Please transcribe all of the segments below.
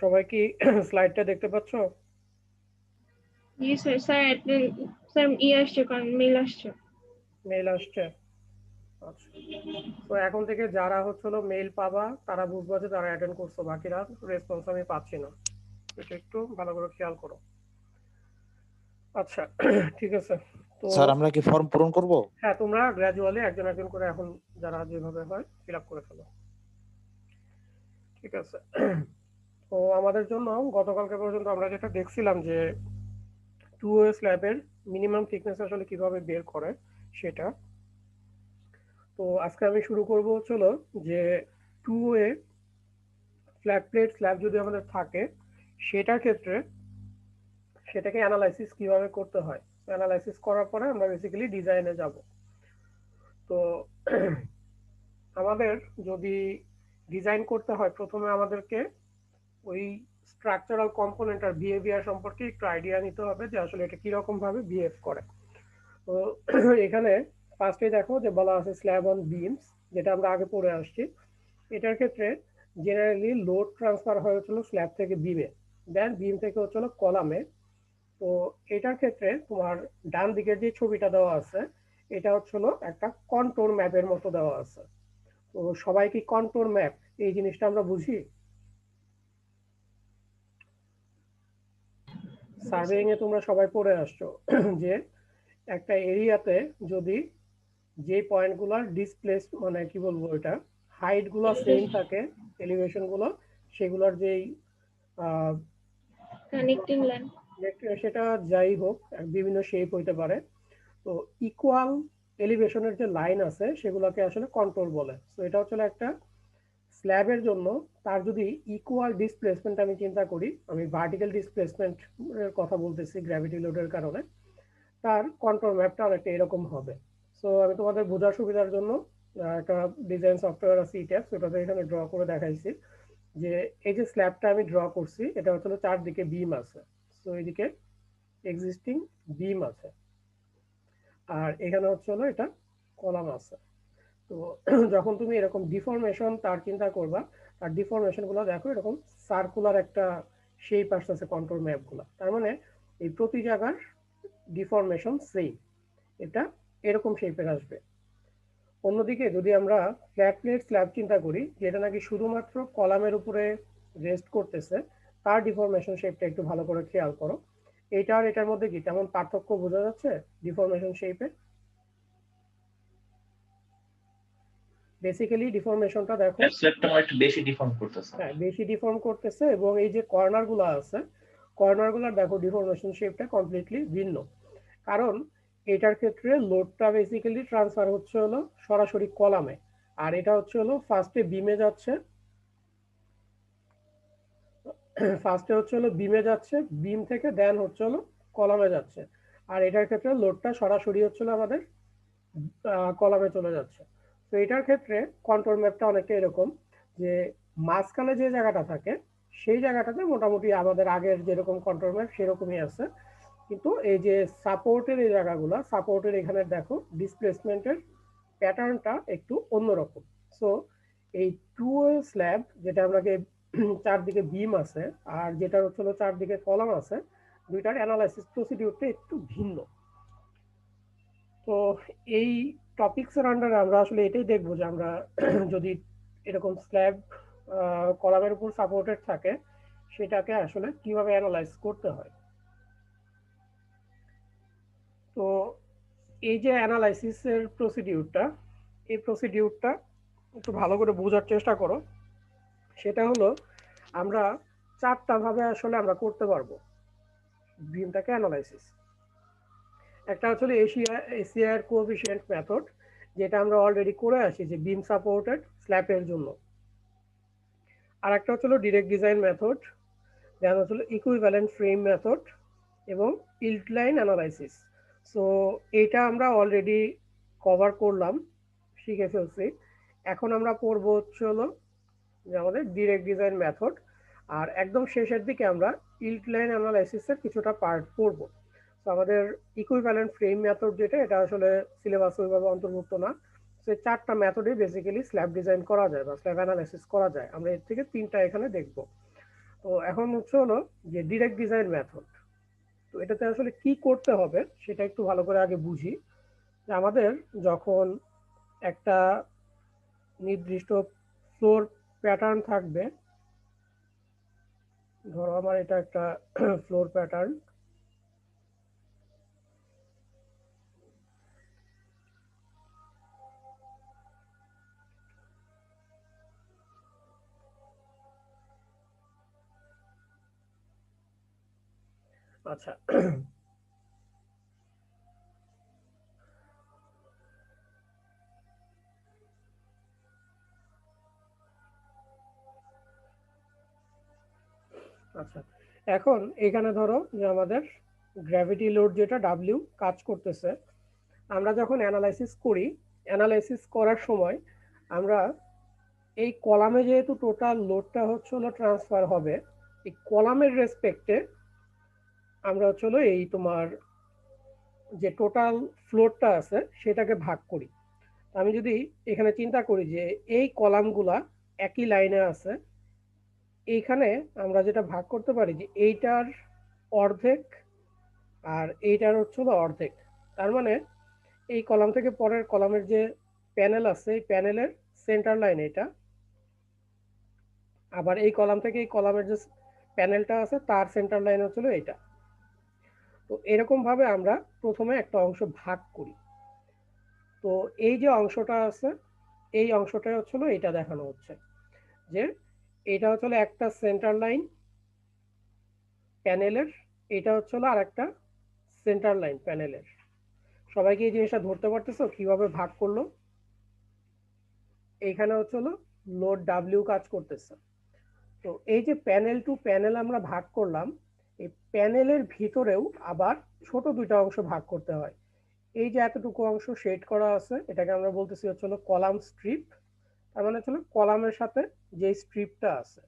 সবাই কি স্লাইডটা দেখতে পাচ্ছ? জি স্যার। স্যার আসছে, কারণ মেল আসছে। মেল আসছে? আচ্ছা, তো এখন থেকে যারা হলো মেল পাবা তারা বুঝবা যে তারা অ্যাটেন্ড করছো, বাকিরা রেসপন্স আমি পাচ্ছি না। এটা একটু ভালো করে খেয়াল করো। আচ্ছা, ঠিক আছে। তো স্যার আমরা কি ফর্ম পূরণ করব? হ্যাঁ, তোমরা গ্র্যাজুয়ালি একজন একজন করে এখন যারা যেভাবে হয় ফিল আপ করে ফেলো। ঠিক আছে। তো আমাদের জন্য গতকালকে পর্যন্ত আমরা যেটা দেখছিলাম যে 2 স্ল্যাবের মিনিমাম থিকনেস আসলে কিভাবে বের করে সেটা। তো আজকে আমি শুরু করব হলো যে 2 ফ্ল্যাট প্লেট স্ল্যাব যদি আমাদের থাকে সেটার ক্ষেত্রে সেটাকে অ্যানালাইসিস কিভাবে করতে হয়। অ্যানালাইসিস করার পরে আমরা বেসিক্যালি ডিজাইনে যাব। তো আমাদের যদি ডিজাইন করতে হয় প্রথমে আমাদেরকে ওই স্ট্রাকচারাল কম্পোনেন্ট আর বিহেভিয়ার সম্পর্কে একটু আইডিয়া নিতে হবে যে আসলে এটা কিরকম ভাবে বিহেভ করে। তো এখানে ফার্স্টে দেখো যে বলা আছে স্ল্যাব অন বিমস, যেটা আমরা আগে পড়ে আসছি। এটার ক্ষেত্রে জেনারেলি লোড ট্রান্সফার হয় হচ্ছিল স্ল্যাব থেকে বিমে, দেন বিম থেকে হচ্ছিল কলামে। তো এটার ক্ষেত্রে তোমার ডান দিকের যে ছবিটা দেওয়া আছে এটা হচ্ছিল একটা কন্ট্রোল ম্যাপের মতো দেওয়া আছে। তো সবাই কি কন্ট্রোল ম্যাপ এই জিনিসটা আমরা বুঝি? সার্ভেইং এ তোমরা সবাই পড়ে আসছো যে একটা এরিয়াতে যদি যে পয়েন্টগুলোর ডিসপ্লেস মানে কি বলবো এটা হাইট গুলো সেম থাকে, এলিভেশন গুলো সেগুলোর যেই কানেক্টিং লাইন সেটা যাই হোক বিভিন্ন শেপ হইতে পারে। তো ইকুয়াল এলিভেশনের যে লাইন আছে সেগুলোকে আসলে কন্ট্রোল বলে। তো এটা হচ্ছে একটা স্ল্যাবের জন্য তার যদি ইকুয়াল ডিসপ্লেসমেন্ট আমি চিন্তা করি, আমি ভার্টিক্যাল ডিসপ্লেসমেন্ট এর কথা বলতেছি গ্র্যাভিটি লোডের কারণে, তার কন্ট্রোল ম্যাপটা অনেকটা এরকম হবে। সো আমি তোমাদের বোঝার সুবিধার জন্য একটা ডিজাইন সফটওয়্যার আছে ইট্যাক্স, ওটাতে এখানে ড্র করে দেখাইছি যে এই যে স্ল্যাবটা আমি ড্র করছি এটা হচ্ছে চারদিকে বিম আছে। সো এইদিকে এক্সিস্টিং বিম আছে আর এখানে হচ্ছে এটা কলাম আছে। তো যখন তুমি এরকম ডিফরমেশন তার চিন্তা করবা, তার ডিফরমেশন গুলো দেখো এরকম সার্কুলার একটা শেপ আসতেছে কন্ট্রোল ম্যাপ গুলা, তার মানে এই প্রতি জায়গার ডিফরমেশন সেম, এটা এরকম শেপের আসবে। অন্যদিকে যদি আমরা ফ্ল্যাট প্লেট স্ল্যাব চিন্তা করি যেটা নাকি শুধুমাত্র কলামের উপরে রেস্ট করতেছে, তার ডিফরমেশন শেপটা একটু ভালো করে খেয়াল করো। এইটা আর এটার মধ্যে কি তেমন পার্থক্য বোঝা যাচ্ছে ডিফরমেশন শেপে? বেসিক্যালি ডিফরমেশনটা দেখো স্ল্যাবটা একটু বেশি ডিফর্ম করতেছে। হ্যাঁ, বেশি ডিফর্ম করতেছে এবং এই যে কর্নার গুলো আছে কর্নার দেখো ডিফরমেশন শেপটা কমপ্লিটলি ভিন্ন। কারণ এটার ক্ষেত্রে লোডটা বেসিক্যালি ট্রান্সফার হচ্ছে হলো সরাসরি কলামে, আর এটা হচ্ছে হলো ফার্স্টে বিমে যাচ্ছে, ফার্স্টে হচ্ছে হলো বিমে যাচ্ছে, বিম থেকে দেন হচ্ছে হলো কলামে যাচ্ছে। আর এটার ক্ষেত্রে লোডটা সরাসরি হচ্ছে আমাদের কলামে চলে যাচ্ছে। তো এটার ক্ষেত্রে কন্ট্রোল ম্যাপটা অনেকটা এরকম যে মাঝখানে যে জায়গাটা থাকে সেই জায়গাটাতে মোটামুটি আমাদের আগের যেরকম কন্ট্রোল ম্যাপ সেরকমই আছে, কিন্তু এই যে সাপোর্টের এই জায়গাগুলো সাপোর্টের এখানে দেখো ডিসপ্লেসমেন্টের প্যাটার্নটা একটু অন্যরকম। সো এই 2 স্ল্যাব যেটা আমাকে চারদিকে বিম আছে আর যেটা হচ্ছে চারদিকে কলাম আছে, দুইটার অ্যানালাইসিস প্রসিডিউরটা একটু ভিন্ন। তো এই টপিকসের আন্ডারে আমরা আসলে এটাই দেখবো যে আমরা যদি এরকম স্ল্যাব কলামের উপর সাপোর্টেড থাকে সেটাকে আসলে কিভাবে অ্যানালাইজ করতে হয়। তো এই যে অ্যানালাইসিসের প্রসিডিউরটা, এই প্রসিডিউরটা একটু ভালো করে বোঝার চেষ্টা করো। সেটা হলো আমরা চারটা ভাবে আসলে আমরা করতে পারবো বিমটাকে অ্যানালাইসিস। একটা হচ্ছে এসিআর কোএফিসিয়েন্ট মেথড, যেটা আমরা অলরেডি করে আসি যে বিম সাপোর্টেড স্ল্যাবের জন্য। আর একটা হচ্ছে ডিরেক্ট ডিজাইন মেথড, দেন হচ্ছে ইকুইভ্যালেন্ট ফ্রেম মেথড এবং ইল্ড লাইন অ্যানালাইসিস। সো এইটা আমরা অলরেডি কভার করলাম, শিখে ফেলছি। এখন আমরা পড়বো হচ্ছে যে আমাদের ডিরেক্ট ডিজাইন মেথড, আর একদম শেষের দিকে আমরা ইল্ড লাইন অ্যানালাইসিসের কিছুটা পার্ট পড়বো। তো আমাদের ইকুইভ্যালেন্ট ফ্রেম মেথড যেটা, এটা আসলে সিলেবাসে ওইভাবে অন্তর্ভুক্ত না। সো চারটা মেথডে বেসিক্যালি স্ল্যাব ডিজাইন করা যায় বা স্ল্যাব অ্যানালাইসিস করা যায়, আমরা এর থেকে তিনটা এখানে দেখবো। তো তো এখন হচ্ছে হলো যে ডিরেক্ট ডিজাইন মেথড। তো এটাতে আসলে কি করতে হবে সেটা একটু ভালো করে আগে বুঝি। যে আমাদের যখন একটা নির্দিষ্ট ফ্লোর প্যাটার্ন থাকবে, ধরো আমার এটা একটা ফ্লোর প্যাটার্ন, আচ্ছা আচ্ছা এখন এখানে ধরো যে আমাদের গ্র্যাভিটি লোড যেটা ডাব্লিউ কাজ করতেছে, আমরা যখন অ্যানালাইসিস করি, অ্যানালাইসিস করার সময় আমরা এই কলামে যেহেতু টোটাল লোডটা হচ্ছে হলো ট্রান্সফার হবে, এই কলামের রেসপেক্টে আমরা হচ্ছে হলো এই তোমার যে টোটাল ফ্লোরটা আছে সেটাকে ভাগ করি। আমি যদি এখানে চিন্তা করি যে এই কলামগুলা একই লাইনে আছে, এইখানে আমরা যেটা ভাগ করতে পারি যে এইটার অর্ধেক আর এইটার হচ্ছে হলো অর্ধেক। তার মানে এই কলাম থেকে পরের কলামের যে প্যানেল আছে এই প্যানেলের সেন্টার লাইন এটা, আবার এই কলাম থেকে এই কলামের যে প্যানেলটা আছে তার সেন্টার লাইন হচ্ছিল এটা। তো এরকম ভাবে আমরা প্রথমে একটা অংশ ভাগ করি। তো এই যে অংশটা আছে এই অংশটা হচ্ছিল এটা দেখানো হচ্ছে যে এটা হচ্ছিল একটা সেন্টার লাইন প্যানেলের, এটা হচ্ছিল আর একটা সেন্টার লাইন প্যানেলের। সবাইকে এই জিনিসটা ধরতে পারতেছো কিভাবে ভাগ করলো? এইখানে হচ্ছিল লোড ডাব্লিউ কাজ করতেছে। তো এই যে প্যানেল টু প্যানেল আমরা ভাগ করলাম, এই প্যানেলের ভিতরেও আবার ছোট দুইটা অংশ ভাগ করতে হয়। এই যে এতটুকু অংশ শেড করা আছে এটাকে আমরা বলতেছি হচ্ছে কলাম স্ট্রিপ। তার মানে হচ্ছে কলামের সাথে যে স্ট্রিপটা আছে,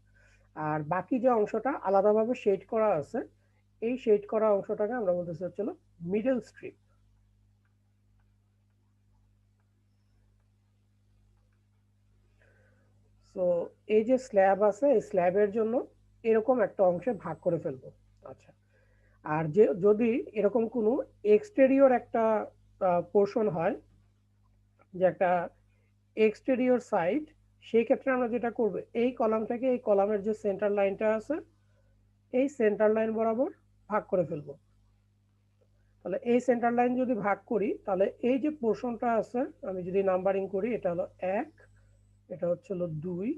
আর বাকি যে অংশটা আলাদাভাবে শেড করা আছে এই শেড করা অংশটাকে আমরা বলতেছি হচ্ছে মিডল স্ট্রিপ। তো এই যে স্ল্যাব আছে এই স্ল্যাবের জন্য এরকম একটা অংশে ভাগ করে ফেলবো। আচ্ছা, আর যে যদি এরকম কোনো এক্সটেরিয়র একটা পোর্শন হয়, যে একটা এক্সটেরিয়র সাইড, সেই ক্ষেত্রে আমরা যেটা করব এই কলাম থেকে এই কলামের যে সেন্টার লাইনটা আছে এই সেন্টার লাইন বরাবর ভাগ করে ফেলবো। তাহলে এই সেন্টার লাইন যদি ভাগ করি তাহলে এই যে পোর্শনটা আছে আমি যদি নাম্বারিং করি, এটা হলো 1, এটা হচ্ছে হলো 2,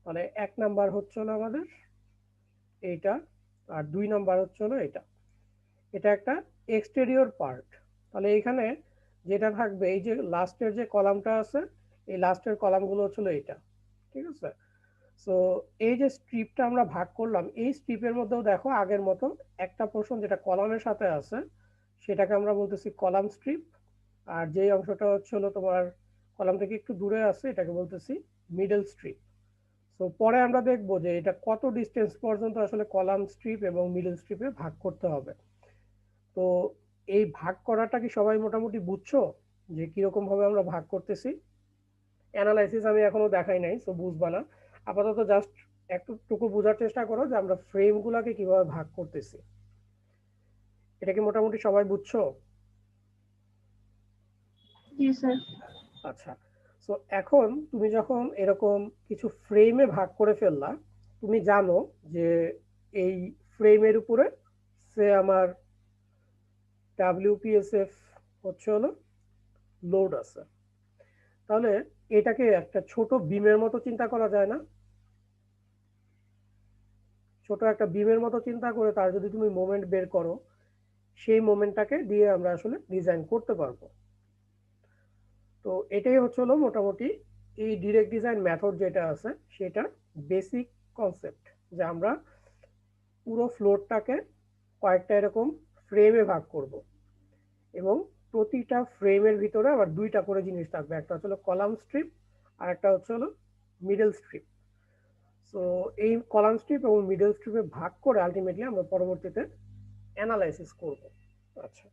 তাহলে 1 নাম্বার হচ্ছে হলো আমাদের এইটা, আর 2 নাম্বার হচ্ছে হলো এটা। এটা একটা এক্সটেরিয়র পার্ট। তাহলে এখানে যেটা থাকবে এই যে লাস্টের যে কলামটা আছে এই লাস্টের কলামগুলো হচ্ছিল এটা, ঠিক আছে। সো এই যে স্ট্রিপটা আমরা ভাগ করলাম এই স্ট্রিপের মধ্যেও দেখো আগের মতো একটা পোর্শন যেটা কলামের সাথে আছে সেটাকে আমরা বলতেছি কলাম স্ট্রিপ, আর যেই অংশটা হচ্ছিল তোমার কলাম থেকে একটু দূরে আছে এটাকে বলতেছি মিডল স্ট্রিপ। তো পরে আমরা দেখবো যে এটা কত ডিস্টেন্স পর্যন্ত আসলে কলাম স্ট্রিপ এবং মিডল স্ট্রিপে ভাগ করতে হবে। তো এই ভাগ করাটা কি সবাই মোটামুটি বুঝছো যে কিরকম ভাবে আমরা ভাগ করতেছি? অ্যানালাইসিস আমি এখনো দেখাই নাই, তো বুঝবা না, আপাতত জাস্ট একটুকু বোঝার চেষ্টা করো যে আমরা ফ্রেম গুলাকে কিভাবে ভাগ করতেছি। এটা কি মোটামুটি সবাই বুঝছো? জি স্যার। আচ্ছা, তো এখন তুমি যখন এরকম কিছু ফ্রেমে ভাগ করে ফেললা, তুমি জানো যে এই ফ্রেমের উপরে সে আমার WPSF হচ্ছে হলো লোড আছে। তাহলে এটাকে একটা ছোট বিমের মতো চিন্তা করা যায় না? ছোট একটা বিমের মতো চিন্তা করে তার যদি তুমি মোমেন্ট বের করো, সেই মোমেন্টটাকে দিয়ে আমরা আসলে ডিজাইন করতে পারবো। তো এটাই হচ্ছে হলো মোটামুটি এই ডিরেক্ট ডিজাইন মেথড যেটা আছে সেটার বেসিক কনসেপ্ট, যে আমরা পুরো ফ্লোরটাকে কয়েকটা এরকম ফ্রেমে ভাগ করব এবং প্রতিটা ফ্রেমের ভিতরে আবার দুইটা করে জিনিস থাকবে, একটা হচ্ছে কলাম স্ট্রিপ আর একটা হচ্ছে হলো মিডল স্ট্রিপ। সো এই কলাম স্ট্রিপ এবং মিডল স্ট্রিপে ভাগ করে আলটিমেটলি আমরা পরবর্তীতে অ্যানালাইসিস করব। আচ্ছা,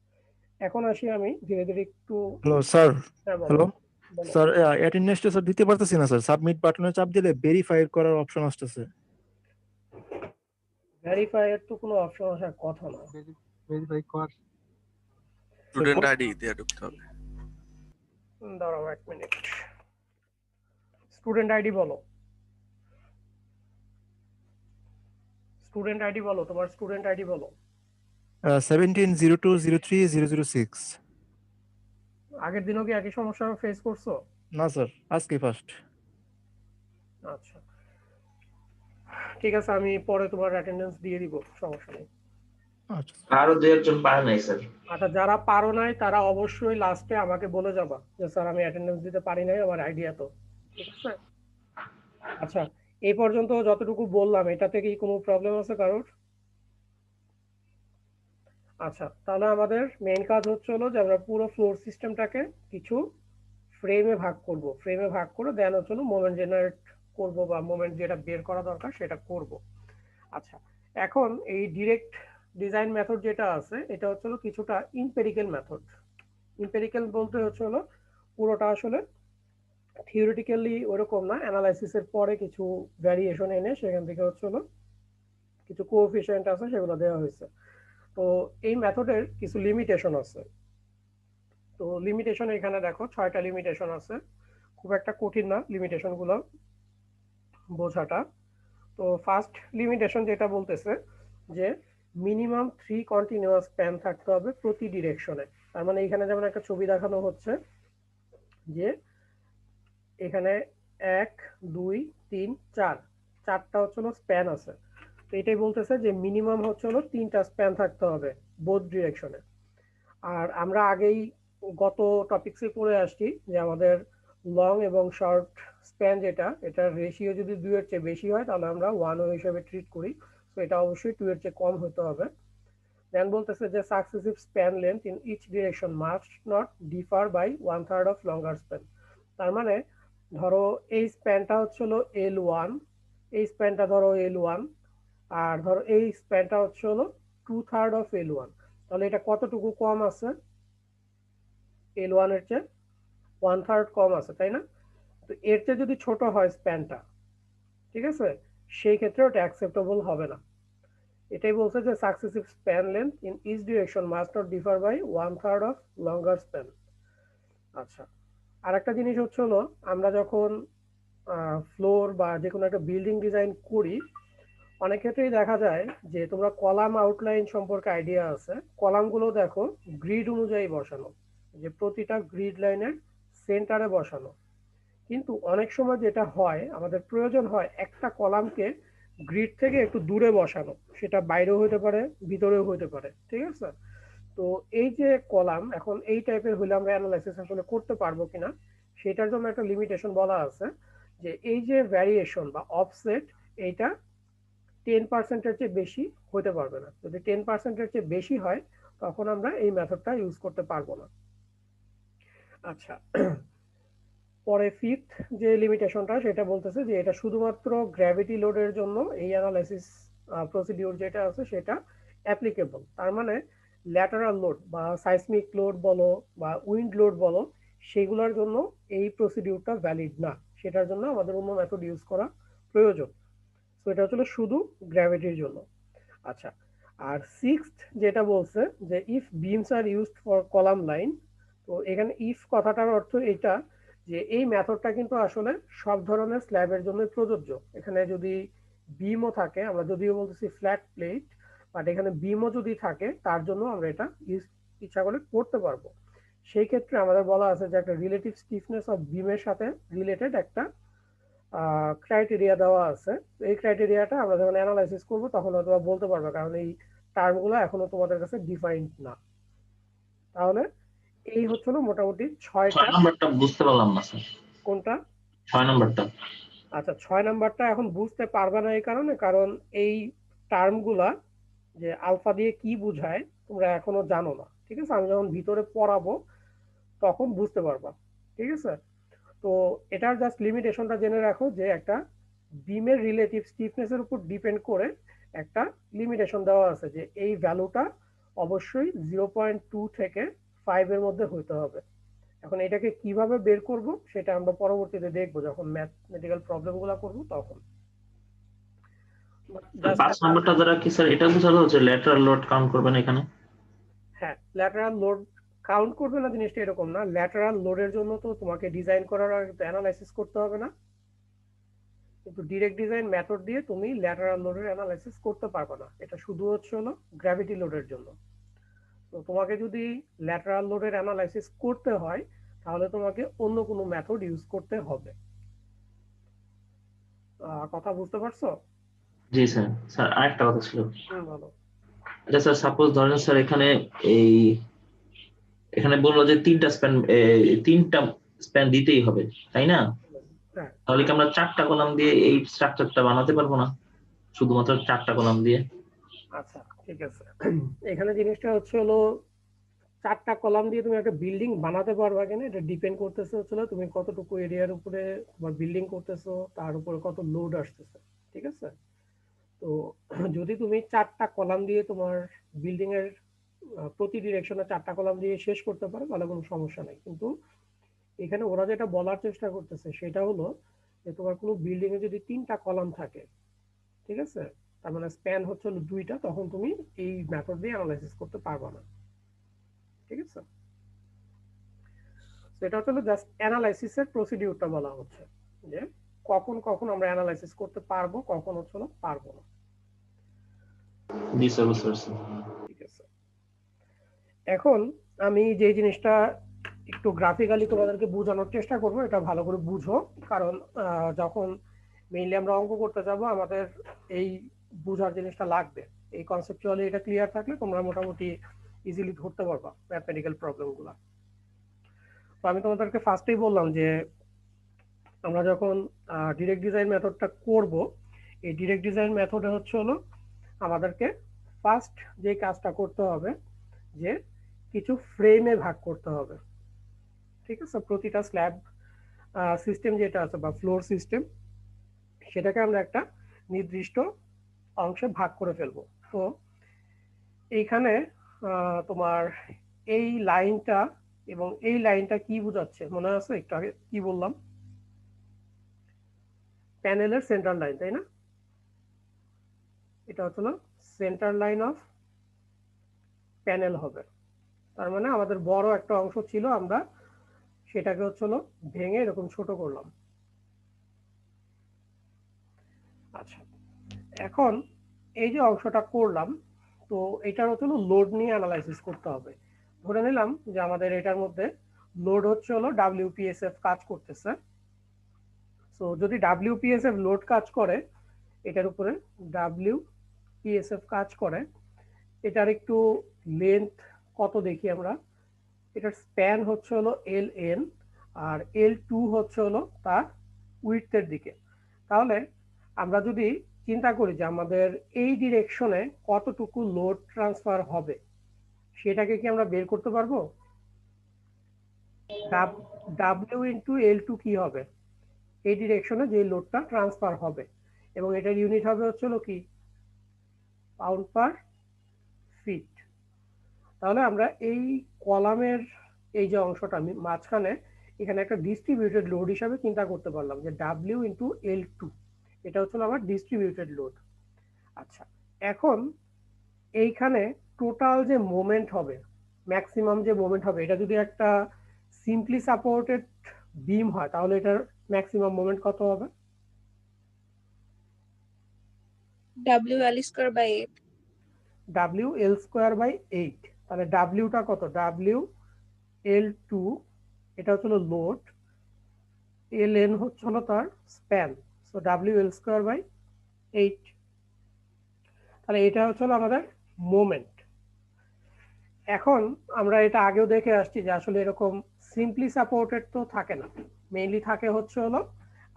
এখন আসি আমি ধীরে ধীরে একটু। Hello sir. হ্যাঁ বলো হ্যালো বলো। স্যার, অ্যাটেন্ডেন্সটা স্যার দিতে পারতেছি না স্যার। সাবমিট বাটনে চাপ দিলে ভেরিফাই করার অপশন আসতেছে। ভেরিফাই এর তো কোনো অপশন আসার কথা না। ভেরিফাই কর। স্টুডেন্ট আইডি দিয়ে ঢুকতে হবে। দাঁড়াও 1 মিনিট, স্টুডেন্ট আইডি বলো, স্টুডেন্ট আইডি বলো, তোমার স্টুডেন্ট আইডি বলো। 1702030006। আগের দিনও কি একই সমস্যা ফেস করছো? না স্যার, আজকে ফার্স্ট। আচ্ছা ঠিক আছে, আমি পরে তোমার অ্যাটেন্ডেন্স দিয়ে দিব, সমস্যা নেই। আচ্ছা আরো দু একজন পারে নাই স্যার। আচ্ছা যারা পারো নাই তারা অবশ্যই লাস্টে আমাকে বলে যাবা যে স্যার আমি অ্যাটেন্ডেন্স দিতে পারি নাই, আমার আইডিয়া তো, ঠিক আছে? আচ্ছা এই পর্যন্ত যতটুকু বললাম এটাতে কি কোনো প্রবলেম আছে কারোর? আচ্ছা তাহলে আমাদের মেইন কাজ হচ্ছে হলো যে আমরা পুরো ফ্লোর সিস্টেমটাকে কিছু ফ্রেমে ভাগ করব, ফ্রেমে ভাগ করে দেন হচ্ছে হলো মোমেন্ট জেনারেট করব বা মোমেন্ট যেটা বের করা দরকার সেটা করব। আচ্ছা এখন এই ডিরেক্ট ডিজাইন মেথড যেটা আছে এটা হচ্ছে হলো কিছুটা ইম্পেরিক্যাল মেথড। ইম্পেরিক্যাল বলতে হচ্ছে হলো পুরোটা আসলে থিওরিটিক্যালি ওরকম না, অ্যানালাইসিসের পরে কিছু ভ্যারিয়েশন এনে সেখান থেকে হচ্ছে হলো কিছু কোএফিশিয়েন্ট আছে সেগুলো দেওয়া হয়েছে। তো এই মেথডের কিছু লিমিটেশন আছে। তো লিমিটেশন এখানে দেখো 6টা লিমিটেশন আছে, খুব একটা কঠিন না লিমিটেশনগুলো বোঝাটা। তো ফার্স্ট লিমিটেশন যেটা বলতেছে যে মিনিমাম 3 কন্টিনিউয়াস স্প্যান থাকতে হবে প্রতি ডিরেকশনে। তার মানে এখানে যেমন একটা ছবি দেখানো হচ্ছে যে এখানে 1 2 3 4 চারটা হচ্ছে হলো স্প্যান আছে। তো এটাই বলতেছে যে মিনিমাম হচ্ছে হলো 3টা স্প্যান থাকতে হবে বোথ ডিরেকশনে। আর আমরা আগেই গত টপিকসে পড়ে আসছি যে আমাদের লং এবং শর্ট স্প্যান যেটা, এটার রেশিও যদি 2 এর চেয়ে বেশি হয় তাহলে আমরা 1 হিসেবে ট্রিট করি। তো এটা অবশ্যই 2 এর চেয়ে কম হতে হবে। দেন বলতেছে যে successive span length in each direction must not differ by 1/3 of longer span. তার মানে ধরো এই স্প্যানটা হচ্ছে হলো L1, এই স্প্যানটা ধরো L1, আর ধরো এই স্প্যানটা হচ্ছে হলো 2/3 অফ L1, তাহলে এটা কতটুকু কম আছে? L1 এর চেয়ে 1/3 কম আছে, তাই না? তো এর চেয়ে যদি ছোট হয় স্প্যানটা, ঠিক আছে, সেই ক্ষেত্রে ওটা অ্যাকসেপ্টেবল হবে না। এটাই বলছে যে successive span length in each direction must not differ by 1/3 of longer span. আচ্ছা আরেকটা জিনিস হচ্ছে হলো আমরা যখন ফ্লোর বা যে কোনো একটা বিল্ডিং ডিজাইন করি অনেক ক্ষেত্রেই দেখা যায় যে তোমরা কলাম আউটলাইন সম্পর্কে আইডিয়া আছে, কলামগুলো দেখো গ্রিড অনুযায়ী বসানো, যে প্রতিটা গ্রিড লাইনের সেন্টারে বসানো। কিন্তু অনেক সময় যেটা হয় আমাদের প্রয়োজন হয় একটা কলামকে গ্রিড থেকে একটু দূরে বসানো, সেটা বাইরেও হতে পারে ভিতরেও হতে পারে, ঠিক আছে? তো এই যে কলাম এখন এই টাইপের হলে আমরা অ্যানালাইসিস আসলে করতে পারবো কিনা সেটার জন্য একটা লিমিটেশন বলা আছে যে এই যে ভ্যারিয়েশন বা অফসেট এইটা 10% এর চেয়ে বেশি হতে পারবে না। যদি 10% এর চেয়ে বেশি হয় তখন আমরা এই মেথডটা ইউজ করতে পারবো না। আচ্ছা পরে ফিফথ যে লিমিটেশনটা সেটা বলতেছে যে এটা শুধুমাত্র গ্র্যাভিটি লোডের জন্য এই অ্যানালাইসিস প্রসিডিউর যেটা আছে সেটা অ্যাপ্লিকেবল। তার মানে ল্যাটারাল লোড বা সাইসমিক লোড বলো বা উইন্ড লোড বলো সেগুলোর জন্য এই প্রসিডিউরটা ভ্যালিড না, সেটার জন্য আমাদের অন্য মেথড ইউজ করা প্রয়োজন। তো এটা হচ্ছে শুধু গ্র্যাভিটির জন্য। আচ্ছা আর সিক্সথ যেটা বলছে যে if beans are used for column line, তো এখানে ইফ কথাটার অর্থ এটা যে এই মেথডটা কিন্তু আসলে সব ধরনের স্ল্যাবের জন্য প্রযোজ্য। এখানে যদি বিমও থাকে, আমরা যদিও বলতেছি ফ্ল্যাট প্লেট, বাট এখানে বিমও যদি থাকে তার জন্য আমরা এটা ইচ্ছা করে করতে পারবো। সেই ক্ষেত্রে আমাদের বলা আছে যে একটা রিলেটিভ স্টিফনেস অফ বিমের সাথে রিলেটেড একটা ক্রাইটেরিয়া দেওয়া আছে। এই ক্রাইটেরিয়াটা আমরা যখন অ্যানালাইসিস করবো তখন হয়তো বলতে পারবো, কারণ এই টার্মগুলো এখনো তোমাদের কাছে ডিফাইন্ড না। তাহলে এই হচ্ছে মোটামুটি 6টা। 6 নাম্বারটা বুঝতে পারলাম না স্যার। কোনটা? 6 নাম্বারটা। আচ্ছা 6 নাম্বারটা এখন বুঝতে পারবে না এই কারণে, কারণ এই টার্মগুলা যে আলফা দিয়ে কি বোঝায় তোমরা এখনো জানো না, ঠিক আছে? আমি যখন ভিতরে পড়াবো তখন বুঝতে পারবা, ঠিক আছে? তো এটার জাস্ট লিমিটেশনটা জেনে রাখো যে একটা বিমের রিলেটিভ স্টিফনেসের উপর ডিপেন্ড করে একটা লিমিটেশন দেওয়া আছে যে এই ভ্যালুটা অবশ্যই 0.2 থেকে 5 এর মধ্যে হতে হবে। এখন এটাকে কিভাবে বের করব সেটা আমরা পরবর্তীতে দেখবো যখন ম্যাথমেটিক্যাল প্রবলেমগুলো করব তখন। জাস্ট 5 নম্বরটা দ্বারা কি স্যার এটা বোঝানো হচ্ছে ল্যাটারাল লোড কাউন্ট করবেন এখানে? হ্যাঁ, ল্যাটারাল লোড কাউন্ট করবে না জিনিসটা এরকম না। ল্যাটারাল লোডের জন্য তো তোমাকে ডিজাইন করার আগে অ্যানালাইসিস করতে হবে না, কিন্তু ডিরেক্ট ডিজাইন মেথড দিয়ে তুমি ল্যাটারাল লোডের অ্যানালাইসিস করতে পারবে না। এটা শুধু হচ্ছে হলো গ্র্যাভিটি লোডের জন্য। তো তোমাকে যদি ল্যাটারাল লোডের অ্যানালাইসিস করতে হয় তাহলে তোমাকে অন্য কোনো মেথড ইউজ করতে হবে। কথা বুঝতে পারছো? জি স্যার। স্যার আরেকটা কথা ছিল। ভালো। আচ্ছা স্যার, সাপোজ ধরেন স্যার এখানে বললো যে তিনটা স্প্যান দিতেই হবে, তাই না? হ্যাঁ, তাহলে কি আমরা 4টা কলাম দিয়ে এই স্ট্রাকচারটা বানাতে পারবো না, শুধুমাত্র 4টা কলাম দিয়ে? আচ্ছা ঠিক আছে। এখানে জিনিসটা হচ্ছে হলো 4টা কলাম দিয়ে তুমি একটা বিল্ডিং বানাতে পারবা কিনা এটা ডিপেন্ড করতেছে হচ্ছে তুমি কতটুকু এরিয়ার উপরে তোমার বিল্ডিং করতেছো, তার উপরে কত লোড আসতেছে। ঠিক আছে, তো যদি তুমি 4টা কলাম দিয়ে তোমার বিল্ডিং এর প্রতি ডিরেকশনে 4টা কলাম দিয়ে শেষ করতে পারো তাহলে কোনো সমস্যা নাই। কিন্তু এখানে ওরা যেটা বলার চেষ্টা করতেছে সেটা হলো যে তোমার কোনো বিল্ডিং এ যদি 3টা কলাম থাকে, ঠিক আছে, তার মানে স্প্যান হচ্ছে হলো 2টা, তখন তুমি এই মেথড দিয়ে অ্যানালাইসিস করতে পারবা না। ঠিক আছে, সেটা হচ্ছে জাস্ট অ্যানালাইসিসের প্রসিডিউরটা বলা হচ্ছে যে কখন কখন আমরা অ্যানালাইসিস করতে পারবো, কখন হচ্ছে না পারবো না। জি স্যার, বুঝতে পারছি। ঠিক আছে, এখন আমি যে জিনিসটা একটু গ্রাফিক্যালি তোমাদেরকে বোঝানোর চেষ্টা করব, এটা ভালো করে বুঝো, কারণ যখন মেইনলি আমরা অঙ্ক করতে যাব আমাদের এই বোঝার জিনিসটা লাগবে। এই কনসেপচুয়ালি এটা ক্লিয়ার থাকলে তোমরা মোটামুটি ইজিলি ধরতে পারবা ম্যাথমেটিক্যাল প্রবলেমগুলো। তো আমি তোমাদেরকে ফার্স্টেই বললাম যে আমরা যখন ডিরেক্ট ডিজাইন মেথডটা করব, এই ডিরেক্ট ডিজাইন মেথডে হচ্ছে হলো আমাদেরকে ফার্স্ট যে কাজটা করতে হবে যে কিছু ফ্রেমে ভাগ করতে হবে। ঠিক আছে, প্রতিটা স্ল্যাব সিস্টেম যেটা আছে বা ফ্লোর সিস্টেম, সেটাকে আমরা একটা নির্দিষ্ট অংশে ভাগ করে ফেলবো। তো এইখানে তোমার এই লাইনটা এবং এই লাইনটা কি বোঝাচ্ছে মনে আছে? একটু আগে কি বললাম? প্যানেলের সেন্টার লাইন, তাই না? এটা হচ্ছে সেন্টার লাইন অফ প্যানেল হবে। তার মানে আমাদের বড় একটা অংশ ছিল, আমরা সেটাকে হচ্ছে ভেঙে এরকম ছোট করলাম। আচ্ছা, এখন এই যে অংশটা করলাম, তো এটার হচ্ছে লোড নিয়ে অ্যানালাইসিস করতে হবে। ধরে নিলাম যে আমাদের এটার মধ্যে লোড হচ্ছে WPSF কাজ করতেছে। সো যদি WPSF লোড কাজ করে, এটার উপরে WPSF কাজ করে, এটার একটু লেন্থ কত দেখি আমরা। এটার স্প্যান হচ্ছে LN আর L2 হচ্ছে তার উইডথের দিকে। তাহলে আমরা যদি চিন্তা করি যে আমাদের এই ডিরেকশনে কতটুকু লোড ট্রান্সফার হবে, সেটাকে কি আমরা বের করতে পারবো? W ইন্টু L2 কি হবে? এই ডিরেকশনে যে লোডটা ট্রান্সফার হবে, এবং এটার ইউনিট হবে হচ্ছে কি পাউন্ড পার ফিট। তাহলে আমরা এই কলামের এই যে অংশটা আমি মাঝখানে এখানে একটা ডিস্ট্রিবিউটেড লোড হিসাবে চিন্তা করতে পারলাম যে W ইন্টু L2, এটা হচ্ছে আমার ডিস্ট্রিবিউটেড লোড। আচ্ছা, এখন এইখানে টোটাল যে মোমেন্ট হবে, ম্যাক্সিমাম যে মোমেন্ট হবে, এটা যদি একটা সিম্পলি সাপোর্টেড বিম হয় তাহলে এটার ম্যাক্সিমাম মোমেন্ট কত হবে? WL square by 8। WL square by 8। তাহলে ডাব্লিউটা কত? WL2 এটা হচ্ছে লোড, LN হচ্ছে তার span, so WL square by 8। তাহলে এটা হচ্ছে আমাদের মোমেন্ট। এখন আমরা এটা আগেও দেখে আসছি যে আসলে এরকম সিম্পলি সাপোর্টেড তো থাকে না, মেইনলি থাকে হচ্ছে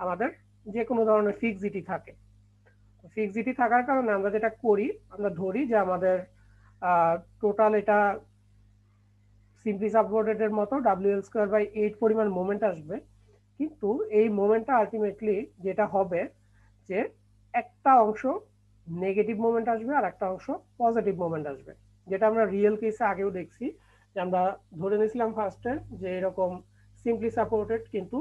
আমাদের যে কোনো ধরনের ফিক্সিটি থাকে। ফিক্সিটি থাকার কারণে আমরা যেটা করি, আমরা ধরি যে আমাদের টোটাল এটা সিম্পলি সাপোর্টেড এর মতো WL স্কয়ার বাই 8 পরিমাণ মোমেন্ট আসবে। কিন্তু এই মোমেন্টটা আলটিমেটলি যেটা হবে যে একটা অংশ নেগেটিভ মোমেন্ট আসবে আর একটা অংশ পজিটিভ মোমেন্ট আসবে, যেটা আমরা রিয়েল কেসে আগেও দেখছি যে আমরা ধরে নিয়েছিলাম ফার্স্টে যে এরকম সিম্পলি সাপোর্টেড কিন্তু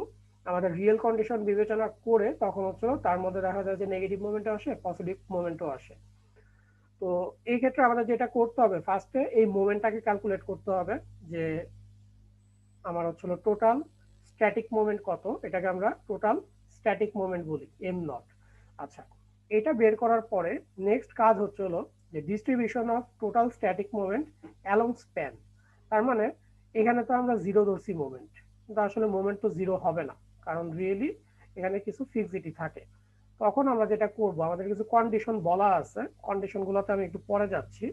আমাদের রিয়েল কন্ডিশন বিবেচনা করে তখন হচ্ছে তার মধ্যে দেখা যায় যে নেগেটিভ মোমেন্টও আসে, পজিটিভ মোমেন্টও আসে। তো এই ক্ষেত্রে আমাদের যেটা করতে হবে, ফার্স্টে এই মোমেন্টটাকে ক্যালকুলেট করতে হবে যে আমার হচ্ছিল টোটাল স্ট্যাটিক মোমেন্ট কত, এটাকে আমরা টোটাল স্ট্যাটিক মোমেন্ট বলি এম নট। আচ্ছা, এটা বের করার পরে নেক্সট কাজ হচ্ছে হলো যে distribution of total static moment along span. তার মানে এখানে তো আমরা জিরো ধরছি মোমেন্ট, কিন্তু আসলে মোমেন্ট তো জিরো হবে না, কারণ রিয়েলি এখানে কিছু ফিক্সিটি থাকে। তখন আমরা যেটা করব, আমাদের কিছু কন্ডিশন বলা আছে, কন্ডিশনগুলোতে আমি একটু পরে যাচ্ছি।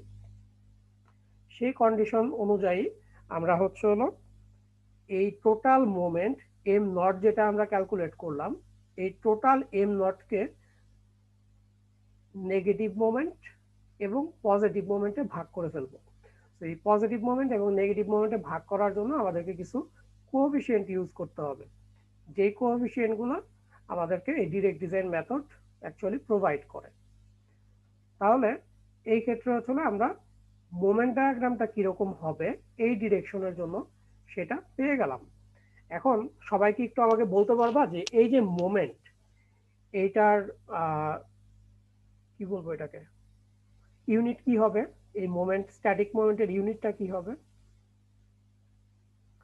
সেই কন্ডিশন অনুযায়ী আমরা হচ্ছে হলো এই টোটাল মোমেন্ট এম নট যেটা আমরা ক্যালকুলেট করলাম, এই টোটাল এম নটকে নেগেটিভ মোমেন্ট এবং পজিটিভ মোমেন্টে ভাগ করে ফেলবো। তো এই পজিটিভ মোমেন্ট এবং নেগেটিভ মোমেন্টে ভাগ করার জন্য আমাদেরকে কিছু কোএফিসিয়েন্ট ইউজ করতে হবে, যে কোএফিসিয়েন্ট গুলো আমাদেরকে এই direct design method actually provide করে। তাহলে এই ক্ষেত্রে হচ্ছে আমরা মোমেন্ট ডায়াগ্রামটা কিরকম হবে এই ডিরেকশনের জন্য সেটা পেয়ে গেলাম। এখন সবাইকে একটু আমাকে বলতে পারবা যে এই যে মোমেন্ট, এইটার কি বলবো, এটাকে ইউনিট কি হবে? এই মোমেন্ট, স্ট্যাটিক মোমেন্টের ইউনিটটা কি হবে?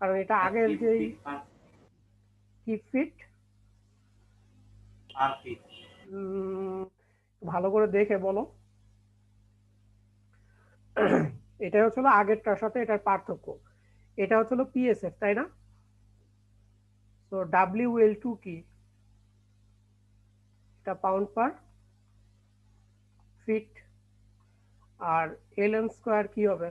কারণ এটা আগের যে কি ফিট, ভালো করে দেখে বলো। এটা হচ্ছে আগেরটার সাথে এটার পার্থক্য। এটা হচ্ছে পিএসএফ, তাই না? তো WL2 কি? এটা পাউন্ড পার ফিট। আর LN স্কয়ার কি হবে?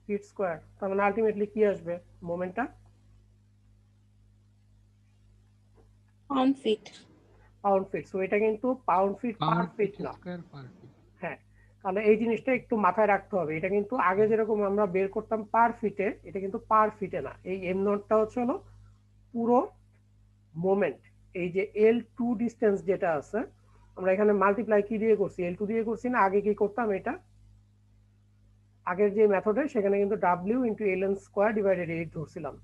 Feet square. তার মানে আলটিমেটলি কি আসবে মোমেন্টটা? Pound feet. Pound feet. So এটা কিন্তু পাউন্ড ফিট পার ফিট না। হ্যাঁ, তাহলে এই জিনিসটা একটু মাথায় রাখতে হবে। এটা কিন্তু আগে যেরকম আমরা বের করতাম পার ফিটে, এটা কিন্তু পার ফিটে না। এই এম নটটা হচ্ছে হলো পুরো মোমেন্ট। এই যে L2 ডিসটেন্স যেটা আছে, আমরা এখানে মাল্টিপ্লাই কি দিয়ে করছি? L2 দিয়ে করছি না? আগে কি করতাম? এটা আগের যে মেথডে সেখানে কিন্তু W into LN square divided 8 ধরছিলাম।